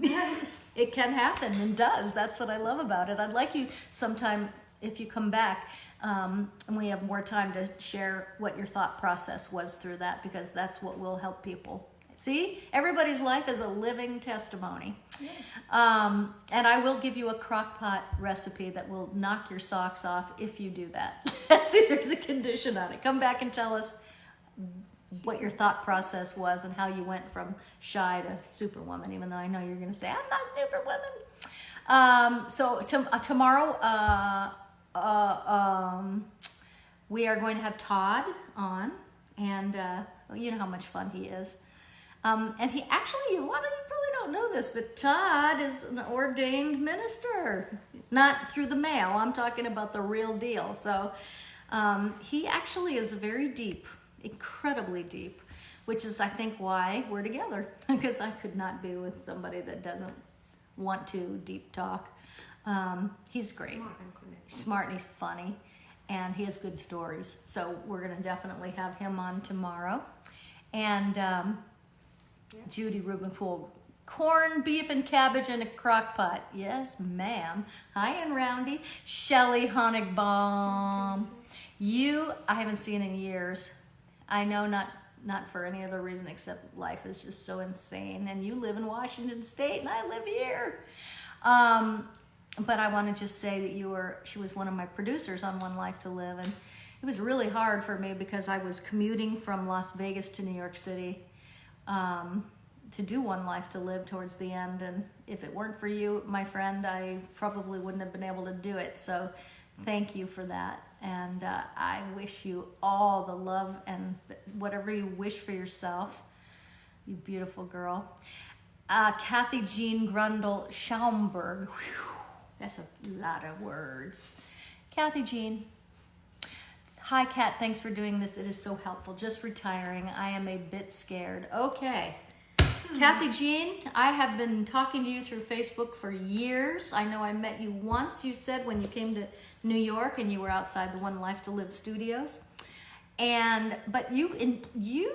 It can happen and does. That's what I love about it. I'd like you sometime, if you come back, and we have more time, to share what your thought process was through that, because that's what will help people. See, everybody's life is a living testimony. Yeah. And I will give you a crock pot recipe that will knock your socks off if you do that. See, there's a condition on it. Come back and tell us what your thought process was and how you went from shy to Superwoman, even though I know you're going to say, I'm not Superwoman. So tomorrow, we are going to have Todd on, and you know how much fun he is. And he actually, you probably don't know this, but Todd is an ordained minister, not through the mail. I'm talking about the real deal. So he actually is very deep, incredibly deep, which is, I think, why we're together, because I could not be with somebody that doesn't want to deep talk. He's great. He's smart and he's funny, and he has good stories. So we're going to definitely have him on tomorrow. And Judy Rubenpool, corn, beef, and cabbage in a crock pot. Yes, ma'am. Hi, and Roundy. Shelley Honigbaum. I haven't seen in years. I know not for any other reason except life is just so insane. And you live in Washington State, and I live here. But I want to just say that she was one of my producers on One Life to Live. And it was really hard for me because I was commuting from Las Vegas to New York City to do One Life to Live towards the end. And if it weren't for you, my friend, I probably wouldn't have been able to do it. So thank you for that. And I wish you all the love and whatever you wish for yourself. You beautiful girl. Kathy Jean Grundle Schaumburg. Whew, that's a lot of words. Kathy Jean. Hi, Kat. Thanks for doing this. It is so helpful. Just retiring. I am a bit scared. Okay. Kathy Jean, I have been talking to you through Facebook for years. I know I met you once, you said, when you came to New York and you were outside the One Life to Live studios. But you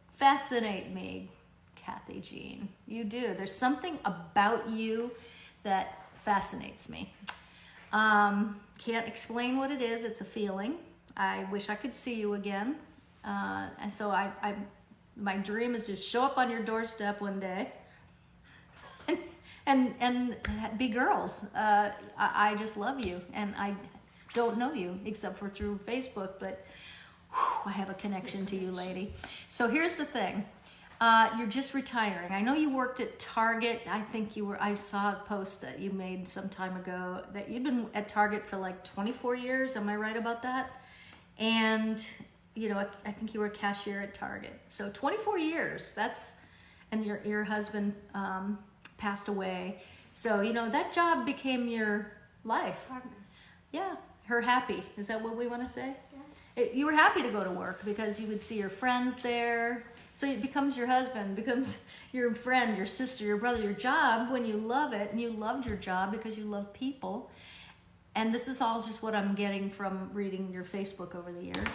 fascinate me, Kathy Jean. You do. There's something about you that fascinates me. Can't explain what it is. It's a feeling. I wish I could see you again. And so my dream is just show up on your doorstep one day and be girls. I just love you, and I don't know you except for through Facebook, but I have a connection to you, lady. So here's the thing. You're just retiring. I know you worked at Target. I saw a post that you made some time ago that you've been at Target for like 24 years. Am I right about that? And I think you were a cashier at Target. So 24 years, and your husband passed away. So, that job became your life. Yeah, her happy. Is that what we want to say? Yeah. you were happy to go to work because you would see your friends there. So it becomes your husband, becomes your friend, your sister, your brother, your job when you love it, and you loved your job because you love people. And this is all just what I'm getting from reading your Facebook over the years.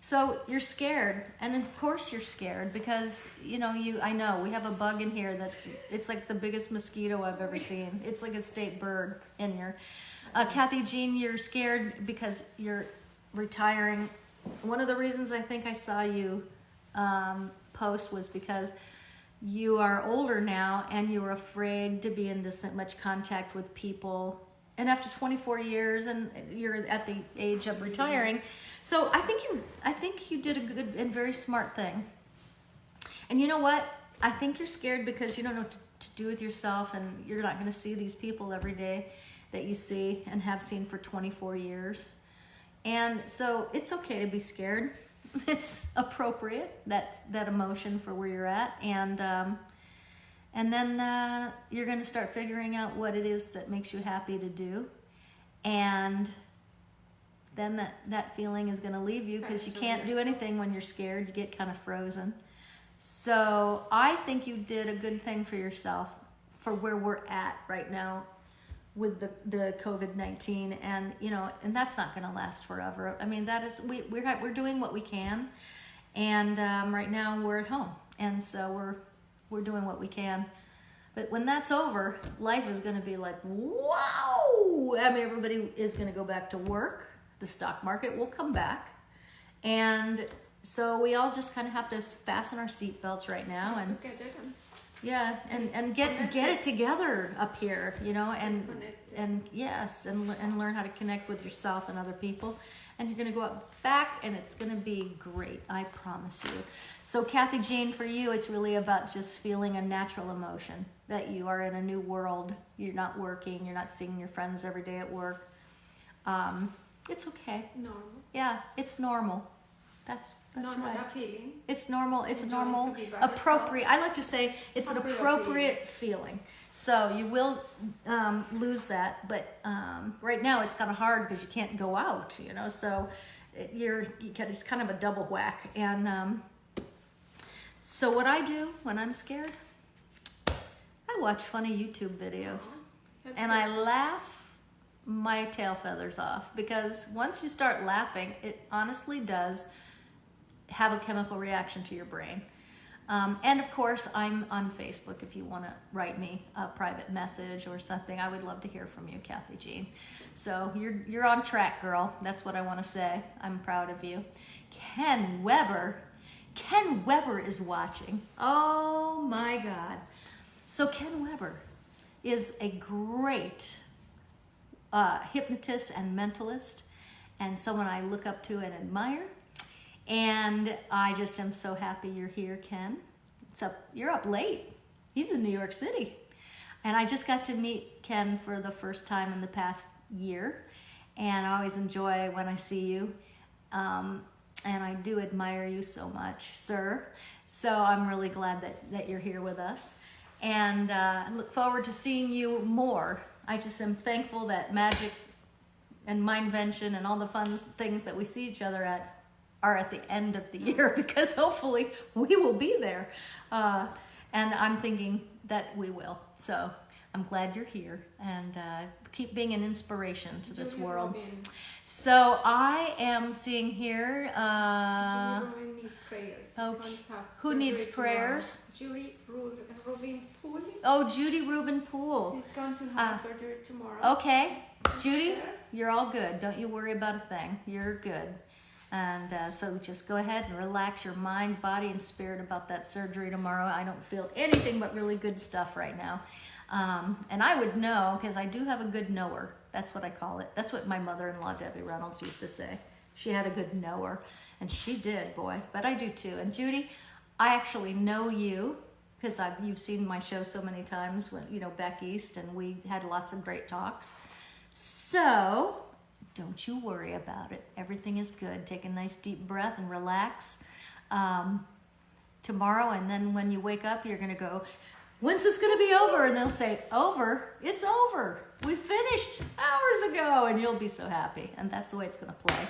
So you're scared, and of course you're scared because I know we have a bug in here it's like the biggest mosquito I've ever seen. It's like a state bird in here. Kathy Jean, you're scared because you're retiring. One of the reasons I think I saw you post was because you are older now and you were afraid to be in this much contact with people. And after 24 years, and you're at the age of retiring, so I think you did a good and very smart thing. And you know what? I think you're scared because you don't know what to do with yourself, and you're not going to see these people every day that you see and have seen for 24 years. And so it's okay to be scared. It's appropriate, that emotion for where you're at, and then you're going to start figuring out what it is that makes you happy to do. And then that feeling is going to leave you because you can't do anything when you're scared. You get kind of frozen. So I think you did a good thing for yourself for where we're at right now with the COVID-19. And, and that's not going to last forever. I mean, that is, we're doing what we can. And right now we're at home. And so we're doing what we can. But when that's over, life is going to be like, wow! I mean, everybody is going to go back to work. The stock market will come back. And so we all just kind of have to fasten our seatbelts right now. And yeah, and get it together up here, and yes, and learn how to connect with yourself and other people. And you're going to go back, and it's going to be great. I promise you. So, Kathy Jean, for you, it's really about just feeling a natural emotion that you are in a new world. You're not working. You're not seeing your friends every day at work. It's okay. Normal. Yeah, it's normal. That's normal right. Feeling. It's normal. It's Enjoying normal. to be by Appropriate. yourself. I like to say it's an appropriate feeling. So you will lose that, but right now it's kind of hard because you can't go out, So it's kind of a double whack. And so what I do when I'm scared, I watch funny YouTube videos, and I laugh my tail feathers off, because once you start laughing, it honestly does have a chemical reaction to your brain. And of course, I'm on Facebook if you want to write me a private message or something. I would love to hear from you, Kathy Jean. So you're on track, girl. That's what I want to say. I'm proud of you. Ken Weber is watching. Oh my God. So Ken Weber is a great hypnotist and mentalist, and someone I look up to and admire. And I just am so happy you're here, Ken. You're up late. He's in New York City. And I just got to meet Ken for the first time in the past year. And I always enjoy when I see you. And I do admire you so much, sir. So I'm really glad that you're here with us. And I look forward to seeing you more. I just am thankful that magic and mindvention and all the fun things that we see each other at are at the end of the year, because hopefully we will be there. And I'm thinking that we will. So I'm glad you're here, and keep being an inspiration to this world. So I am seeing here. Need prayers. Oh, who needs prayers? Judy Rubin Poole. Oh, Judy Rubin Poole. He's going to have surgery tomorrow. Okay, Judy, you're all good. Don't you worry about a thing. You're good. And so just go ahead and relax your mind, body, and spirit about that surgery tomorrow. I don't feel anything but really good stuff right now. And I would know, because I do have a good knower. That's what I call it. That's what my mother-in-law, Debbie Reynolds, used to say. She had a good knower. And she did, boy. But I do too. And Judy, I actually know you, because you've seen my show so many times when, back east, and we had lots of great talks. So don't you worry about it. Everything is good. Take a nice deep breath and relax. Tomorrow, and then when you wake up, you're going to go, when's this going to be over? And they'll say, over? It's over. We finished hours ago. And you'll be so happy. And that's the way it's going to play.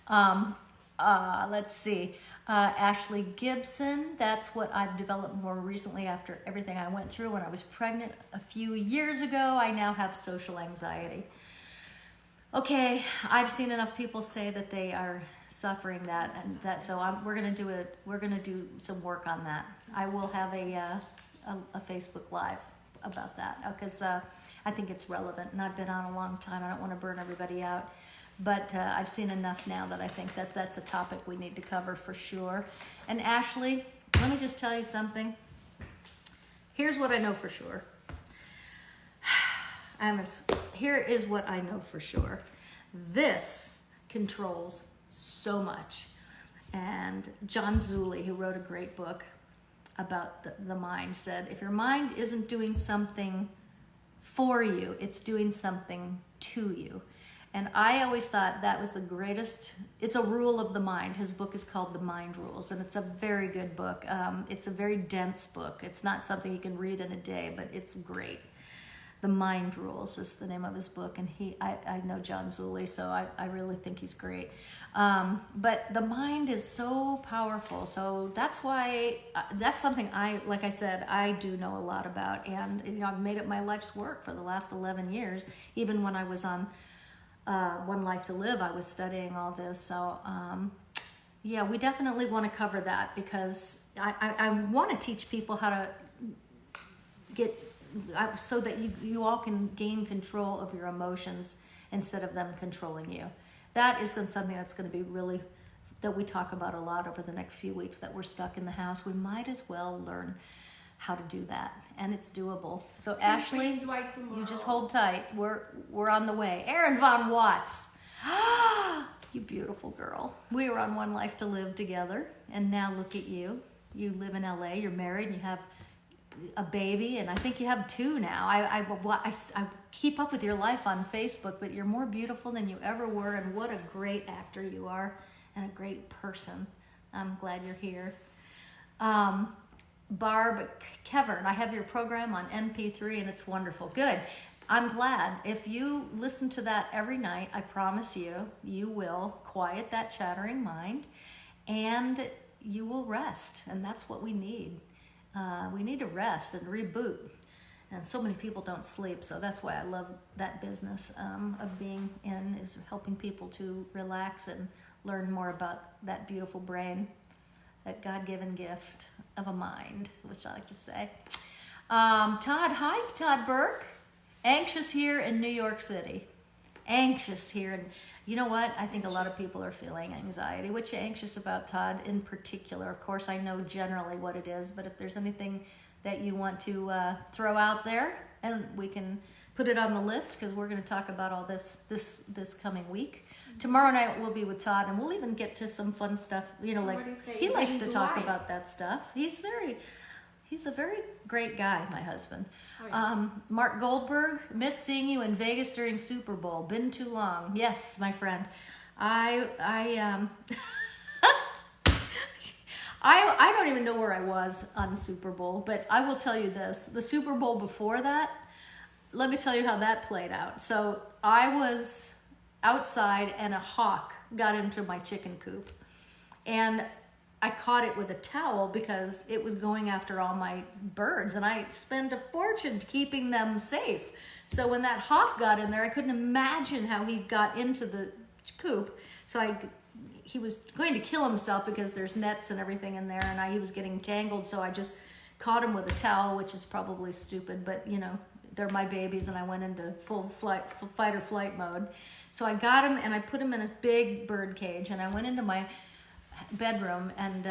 Let's see. Ashley Gibson, that's what I've developed more recently after everything I went through when I was pregnant a few years ago. I now have social anxiety. Okay, I've seen enough people say that they are suffering that, and that. So we're gonna do it. We're gonna do some work on that. I will have a Facebook Live about that because I think it's relevant, and I've been on a long time. I don't want to burn everybody out, but I've seen enough now that I think that that's a topic we need to cover for sure. And Ashley, let me just tell you something. Here's what I know for sure. Here is what I know for sure. This controls so much. And John Zuley, who wrote a great book about the mind, said, if your mind isn't doing something for you, it's doing something to you. And I always thought that was the greatest. It's a rule of the mind. His book is called The Mind Rules, and it's a very good book. It's a very dense book. It's not something you can read in a day, but it's great. The Mind Rules is the name of his book, and I know John Zuley, so I really think he's great. But the mind is so powerful, so that's why, that's something like I said, I do know a lot about, and I've made it my life's work for the last 11 years. Even when I was on One Life to Live, I was studying all this, so yeah, we definitely want to cover that because I want to teach people how to get so that you all can gain control of your emotions instead of them controlling you. That is something that's going to be really, that we talk about a lot over the next few weeks that we're stuck in the house. We might as well learn how to do that, and it's doable. So Ashley, you just hold tight. We're on the way. Erin Von Watts. You beautiful girl. We were on One Life to Live together, and now look at you. You live in LA, you're married, and you have a baby, and I think you have two now. I keep up with your life on Facebook, but you're more beautiful than you ever were, and what a great actor you are, and a great person. I'm glad you're here. Barb Kevern, I have your program on MP3, and it's wonderful. Good. I'm glad. If you listen to that every night, I promise you, you will quiet that chattering mind, and you will rest, and that's what we need. We need to rest and reboot. And so many people don't sleep, so that's why I love that business of being in, is helping people to relax and learn more about that beautiful brain, that God-given gift of a mind, which I like to say. Todd, hi, Todd Burke. Anxious here in New York City. Anxious here. And you know what? I think a lot of people are feeling anxiety. What you anxious about, Todd, in particular? Of course, I know generally what it is, but if there's anything that you want to throw out there, and we can put it on the list, because we're going to talk about all this coming week. Tomorrow night we'll be with Todd, and we'll even get to some fun stuff. You know, So like what is it? he likes to In talk Dubai? about that stuff. He's a very great guy, my husband. Oh, yeah. Mark Goldberg, miss seeing you in Vegas during Super Bowl. Been too long. Yes, my friend. I don't even know where I was on the Super Bowl, but I will tell you this. The Super Bowl before that, let me tell you how that played out. So I was outside and a hawk got into my chicken coop. And I caught it with a towel because it was going after all my birds, and I spend a fortune keeping them safe. So when that hawk got in there, I couldn't imagine how he got into the coop. So he was going to kill himself because there's nets and everything in there, and he was getting tangled. So I just caught him with a towel, which is probably stupid, but you know, they're my babies, and I went into full fight or flight mode. So I got him, and I put him in a big bird cage, and I went into my bedroom, and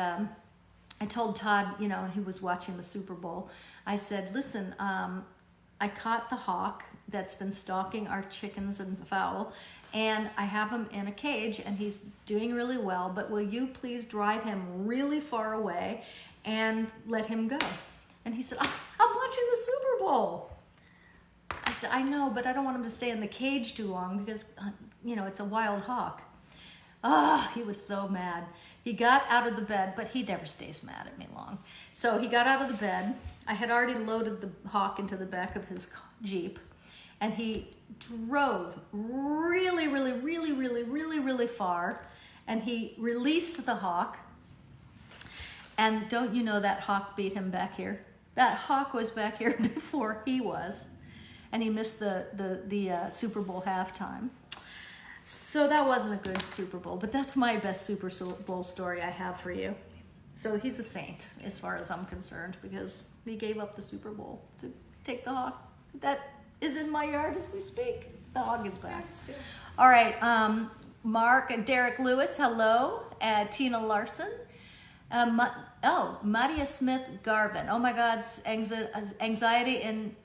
I told Todd, you know, he was watching the Super Bowl, I said, listen, I caught the hawk that's been stalking our chickens and fowl, and I have him in a cage, and he's doing really well, but will you please drive him really far away and let him go? And he said, I'm watching the Super Bowl. I said, I know, but I don't want him to stay in the cage too long because, you know, it's a wild hawk. He was so mad. He got out of the bed, but he never stays mad at me long. So he got out of the bed. I had already loaded the hawk into the back of his Jeep, and he drove really, really, really, really, really, really far. and he released the hawk. And don't you know that hawk beat him back here? That hawk was back here before he was, and he missed the Super Bowl halftime. So that wasn't a good Super Bowl, but that's my best Super Bowl story I have for you. So he's a saint as far as I'm concerned, because he gave up the Super Bowl to take the hawk. That is in my yard as we speak. The hawk is back. All right, Mark and Derek Lewis, hello. Tina Larson. Maria Smith Garvin. Oh my God, anxiety and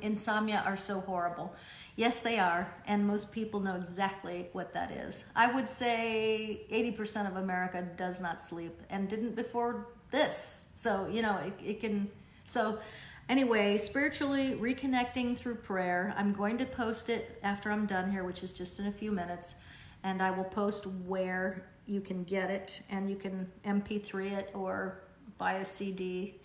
insomnia are so horrible. Yes, they are, and most people know exactly what that is. I would say 80% of America does not sleep and didn't before this. So, you know, it can... So, anyway, spiritually reconnecting through prayer. I'm going to post it after I'm done here, which is just in a few minutes, and I will post where you can get it, and you can MP3 it or buy a CD.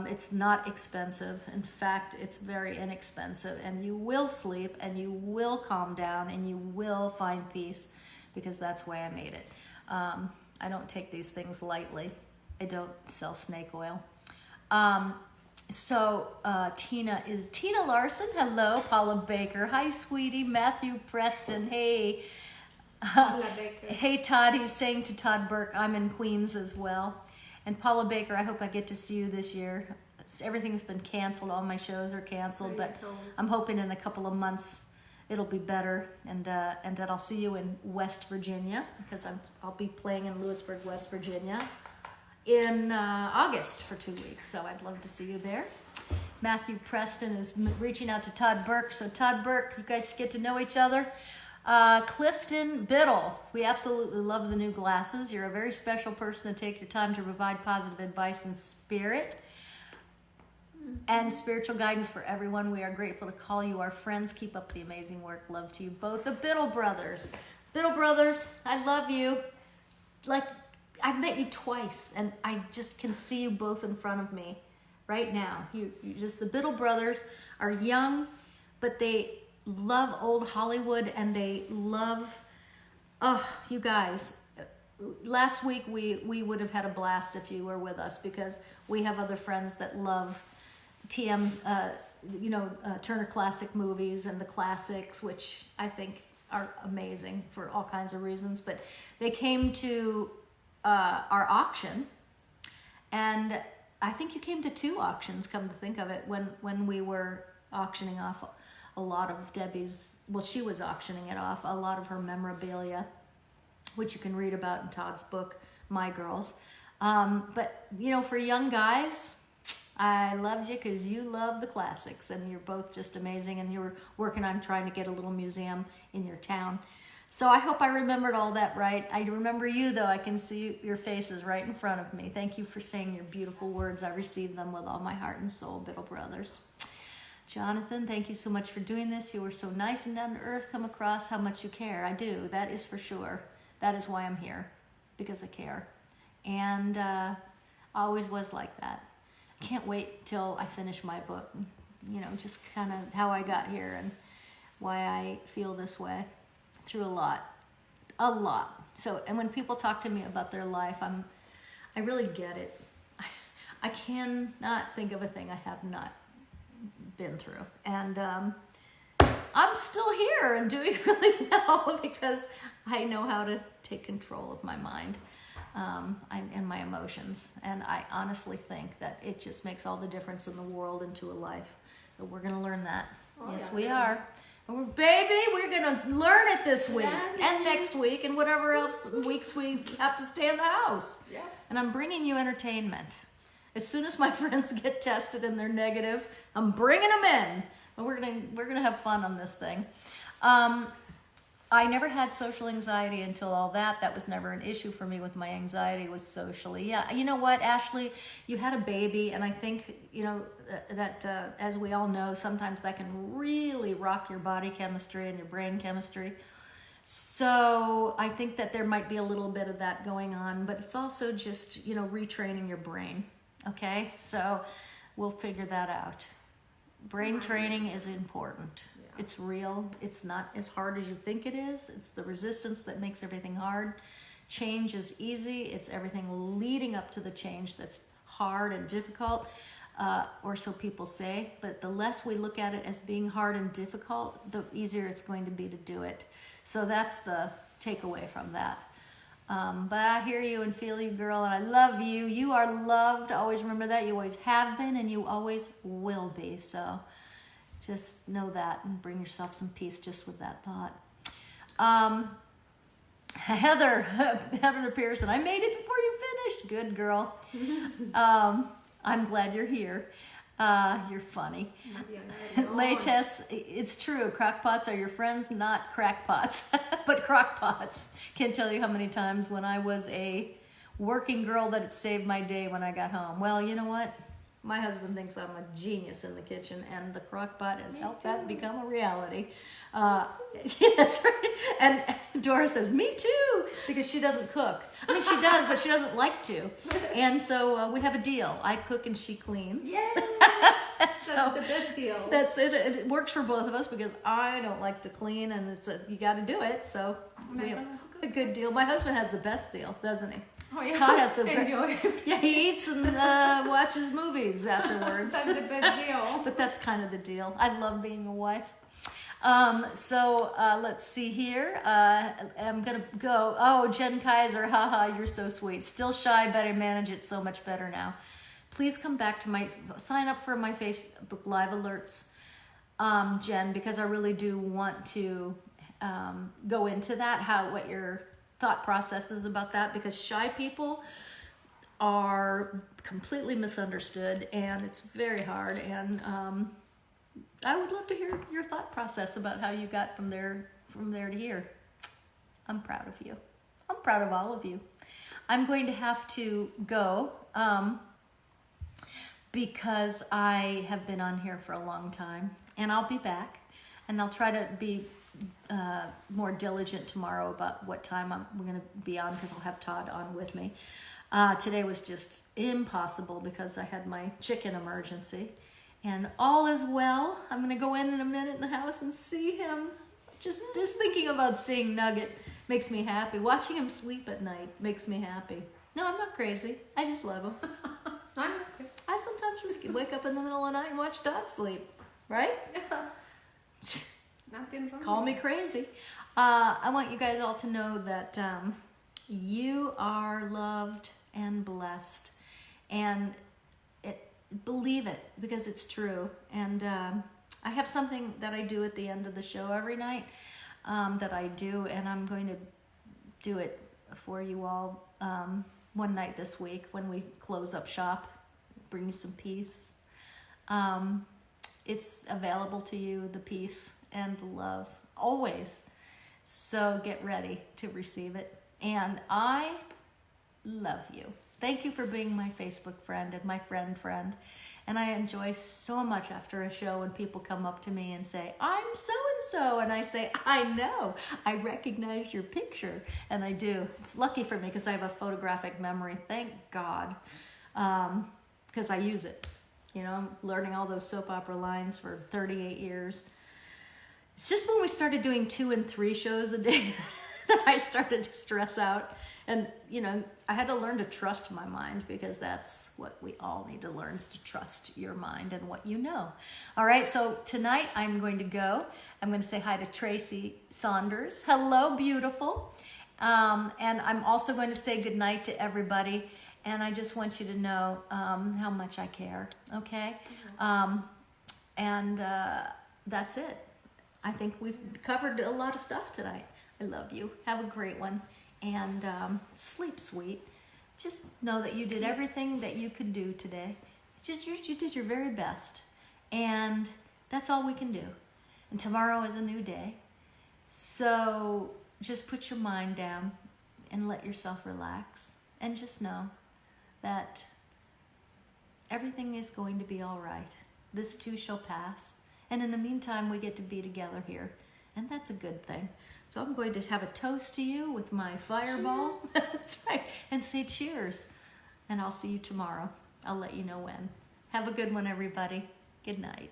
It's not expensive. In fact, it's very inexpensive, and you will sleep and you will calm down and you will find peace, because that's why I made it. I don't take these things lightly. I don't sell snake oil. Tina Larson, hello. Paula Baker, hi sweetie. Matthew Preston, hey. Hey Todd, he's saying to Todd Burke, I'm in Queens as well. And Paula Baker, I hope I get to see you this year. Everything's been canceled. All my shows are canceled, but I'm hoping in a couple of months it'll be better, and that I'll see you in West Virginia, because I'll be playing in Lewisburg, West Virginia in August for 2 weeks. So I'd love to see you there. Matthew Preston is reaching out to Todd Burke. So Todd Burke, you guys should get to know each other. Clifton Biddle, we absolutely love the new glasses. You're a very special person to take your time to provide positive advice and spirit and spiritual guidance for everyone. We are grateful to call you our friends. Keep up the amazing work. Love to you both. The Biddle brothers. Biddle brothers, I love you. Like, I've met you twice, and I just can see you both in front of me right now. You just, the Biddle brothers are young, but they love old Hollywood, and they love, you guys, last week we would have had a blast if you were with us, because we have other friends that love Turner Classic Movies and the classics, which I think are amazing for all kinds of reasons. But they came to our auction, and I think you came to 2 auctions, come to think of it, when we were auctioning off a lot of Debbie's, well, she was auctioning it off, a lot of her memorabilia, which you can read about in Todd's book, My Girls. But, you know, for young guys, I loved you because you love the classics, and you're both just amazing, and you're working on trying to get a little museum in your town. So I hope I remembered all that right. I remember you, though. I can see your faces right in front of me. Thank you for saying your beautiful words. I received them with all my heart and soul, Biddle brothers. Jonathan, thank you so much for doing this. You were so nice and down to earth. Come across how much you care. I do. That is for sure. That is why I'm here, because I care. And I always was like that. I can't wait till I finish my book. You know, just kind of how I got here and why I feel this way through a lot. So, and when people talk to me about their life, I really get it. I cannot think of a thing I have not been through, and I'm still here and doing really well because I know how to take control of my mind and my emotions, and I honestly think that it just makes all the difference in the world and to a life. But we're gonna learn that. Yes, we are. And we're gonna learn it this week and next week and whatever else weeks we have to stay in the house. Yeah. And I'm bringing you entertainment. As soon as my friends get tested and they're negative, I'm bringing them in. And we're gonna have fun on this thing. I never had social anxiety until all that. That was never an issue for me with my anxiety, was socially. Yeah, you know what, Ashley? You had a baby, and I think, you know, that as we all know, sometimes that can really rock your body chemistry and your brain chemistry. So I think that there might be a little bit of that going on, but it's also just, you know, retraining your brain. Okay, so we'll figure that out. Brain training is important. It's real. It's not as hard as you think it is. It's the resistance that makes everything hard. Change is easy. It's everything leading up to the change that's hard and difficult, or so people say. But the less we look at it as being hard and difficult, the easier it's going to be to do it. So that's the takeaway from that. But I hear you and feel you, girl, and I love you. You are loved. Always remember that. You always have been, and you always will be. So just know that and bring yourself some peace just with that thought. Heather Pearson, I made it before you finished. Good girl. I'm glad you're here. You're funny. Latex, it's true. Crockpots are your friends, not crackpots, but crockpots. Can't tell you how many times when I was a working girl that it saved my day when I got home. Well, you know what? My husband thinks I'm a genius in the kitchen, and the crockpot has helped that become a reality. Yes, right. And Dora says, me too, because she doesn't cook. I mean, she does, but she doesn't like to. And so we have a deal. I cook and she cleans. Yay! That's the best deal. That's it. It works for both of us because I don't like to clean, and you got to do it. So we have a good deal. My husband has the best deal, doesn't he? Oh, yeah. Todd has the enjoy. Yeah, he eats and watches movies afterwards. That's the best deal. But that's kind of the deal. I love being a wife. Let's see here. I'm gonna go. Oh, Jen Kaiser, haha, you're so sweet. Still shy, but I manage it so much better now. Please come back to sign up for my Facebook Live alerts, Jen, because I really do want to go into that, what your thought process is about that, because shy people are completely misunderstood, and it's very hard, and I would love to hear your thought process about how you got from there to here. I'm proud of you. I'm proud of all of you. I'm going to have to go because I have been on here for a long time, and I'll be back, and I'll try to be more diligent tomorrow about what time we're going to be on, because I'll have Todd on with me. Today was just impossible because I had my chicken emergency. And all is well. I'm going to go in a minute in the house and see him. Just thinking about seeing Nugget makes me happy. Watching him sleep at night makes me happy. No, I'm not crazy. I just love him. I sometimes just wake up in the middle of the night and watch Todd sleep. Right? Nothing wrong. Call me crazy. I want you guys all to know that you are loved and blessed. And believe it, because it's true. And I have something that I do at the end of the show every night that I do, and I'm going to do it for you all one night this week when we close up shop. Bring you some peace. It's available to you, the peace and the love, always. So get ready to receive it. And I love you. Thank you for being my Facebook friend and my friend. And I enjoy so much after a show when people come up to me and say, I'm so-and-so. And I say, I know. I recognize your picture. And I do. It's lucky for me because I have a photographic memory. Thank God. Because I use it. You know, I'm learning all those soap opera lines for 38 years. It's just when we started doing 2 and 3 shows a day that I started to stress out. And, you know, I had to learn to trust my mind, because that's what we all need to learn, is to trust your mind and what you know. All right, so tonight I'm going to go. I'm going to say hi to Tracy Saunders. Hello, beautiful. And I'm also going to say goodnight to everybody. And I just want you to know how much I care, okay? That's it. I think we've covered a lot of stuff tonight. I love you. Have a great one. And sleep sweet. Just know that you did everything that you could do today. You did your very best. And that's all we can do. And tomorrow is a new day. So just put your mind down and let yourself relax. And just know that everything is going to be all right. This too shall pass. And in the meantime, we get to be together here. And that's a good thing. So I'm going to have a toast to you with my fireball. That's right. And say cheers. And I'll see you tomorrow. I'll let you know when. Have a good one, everybody. Good night.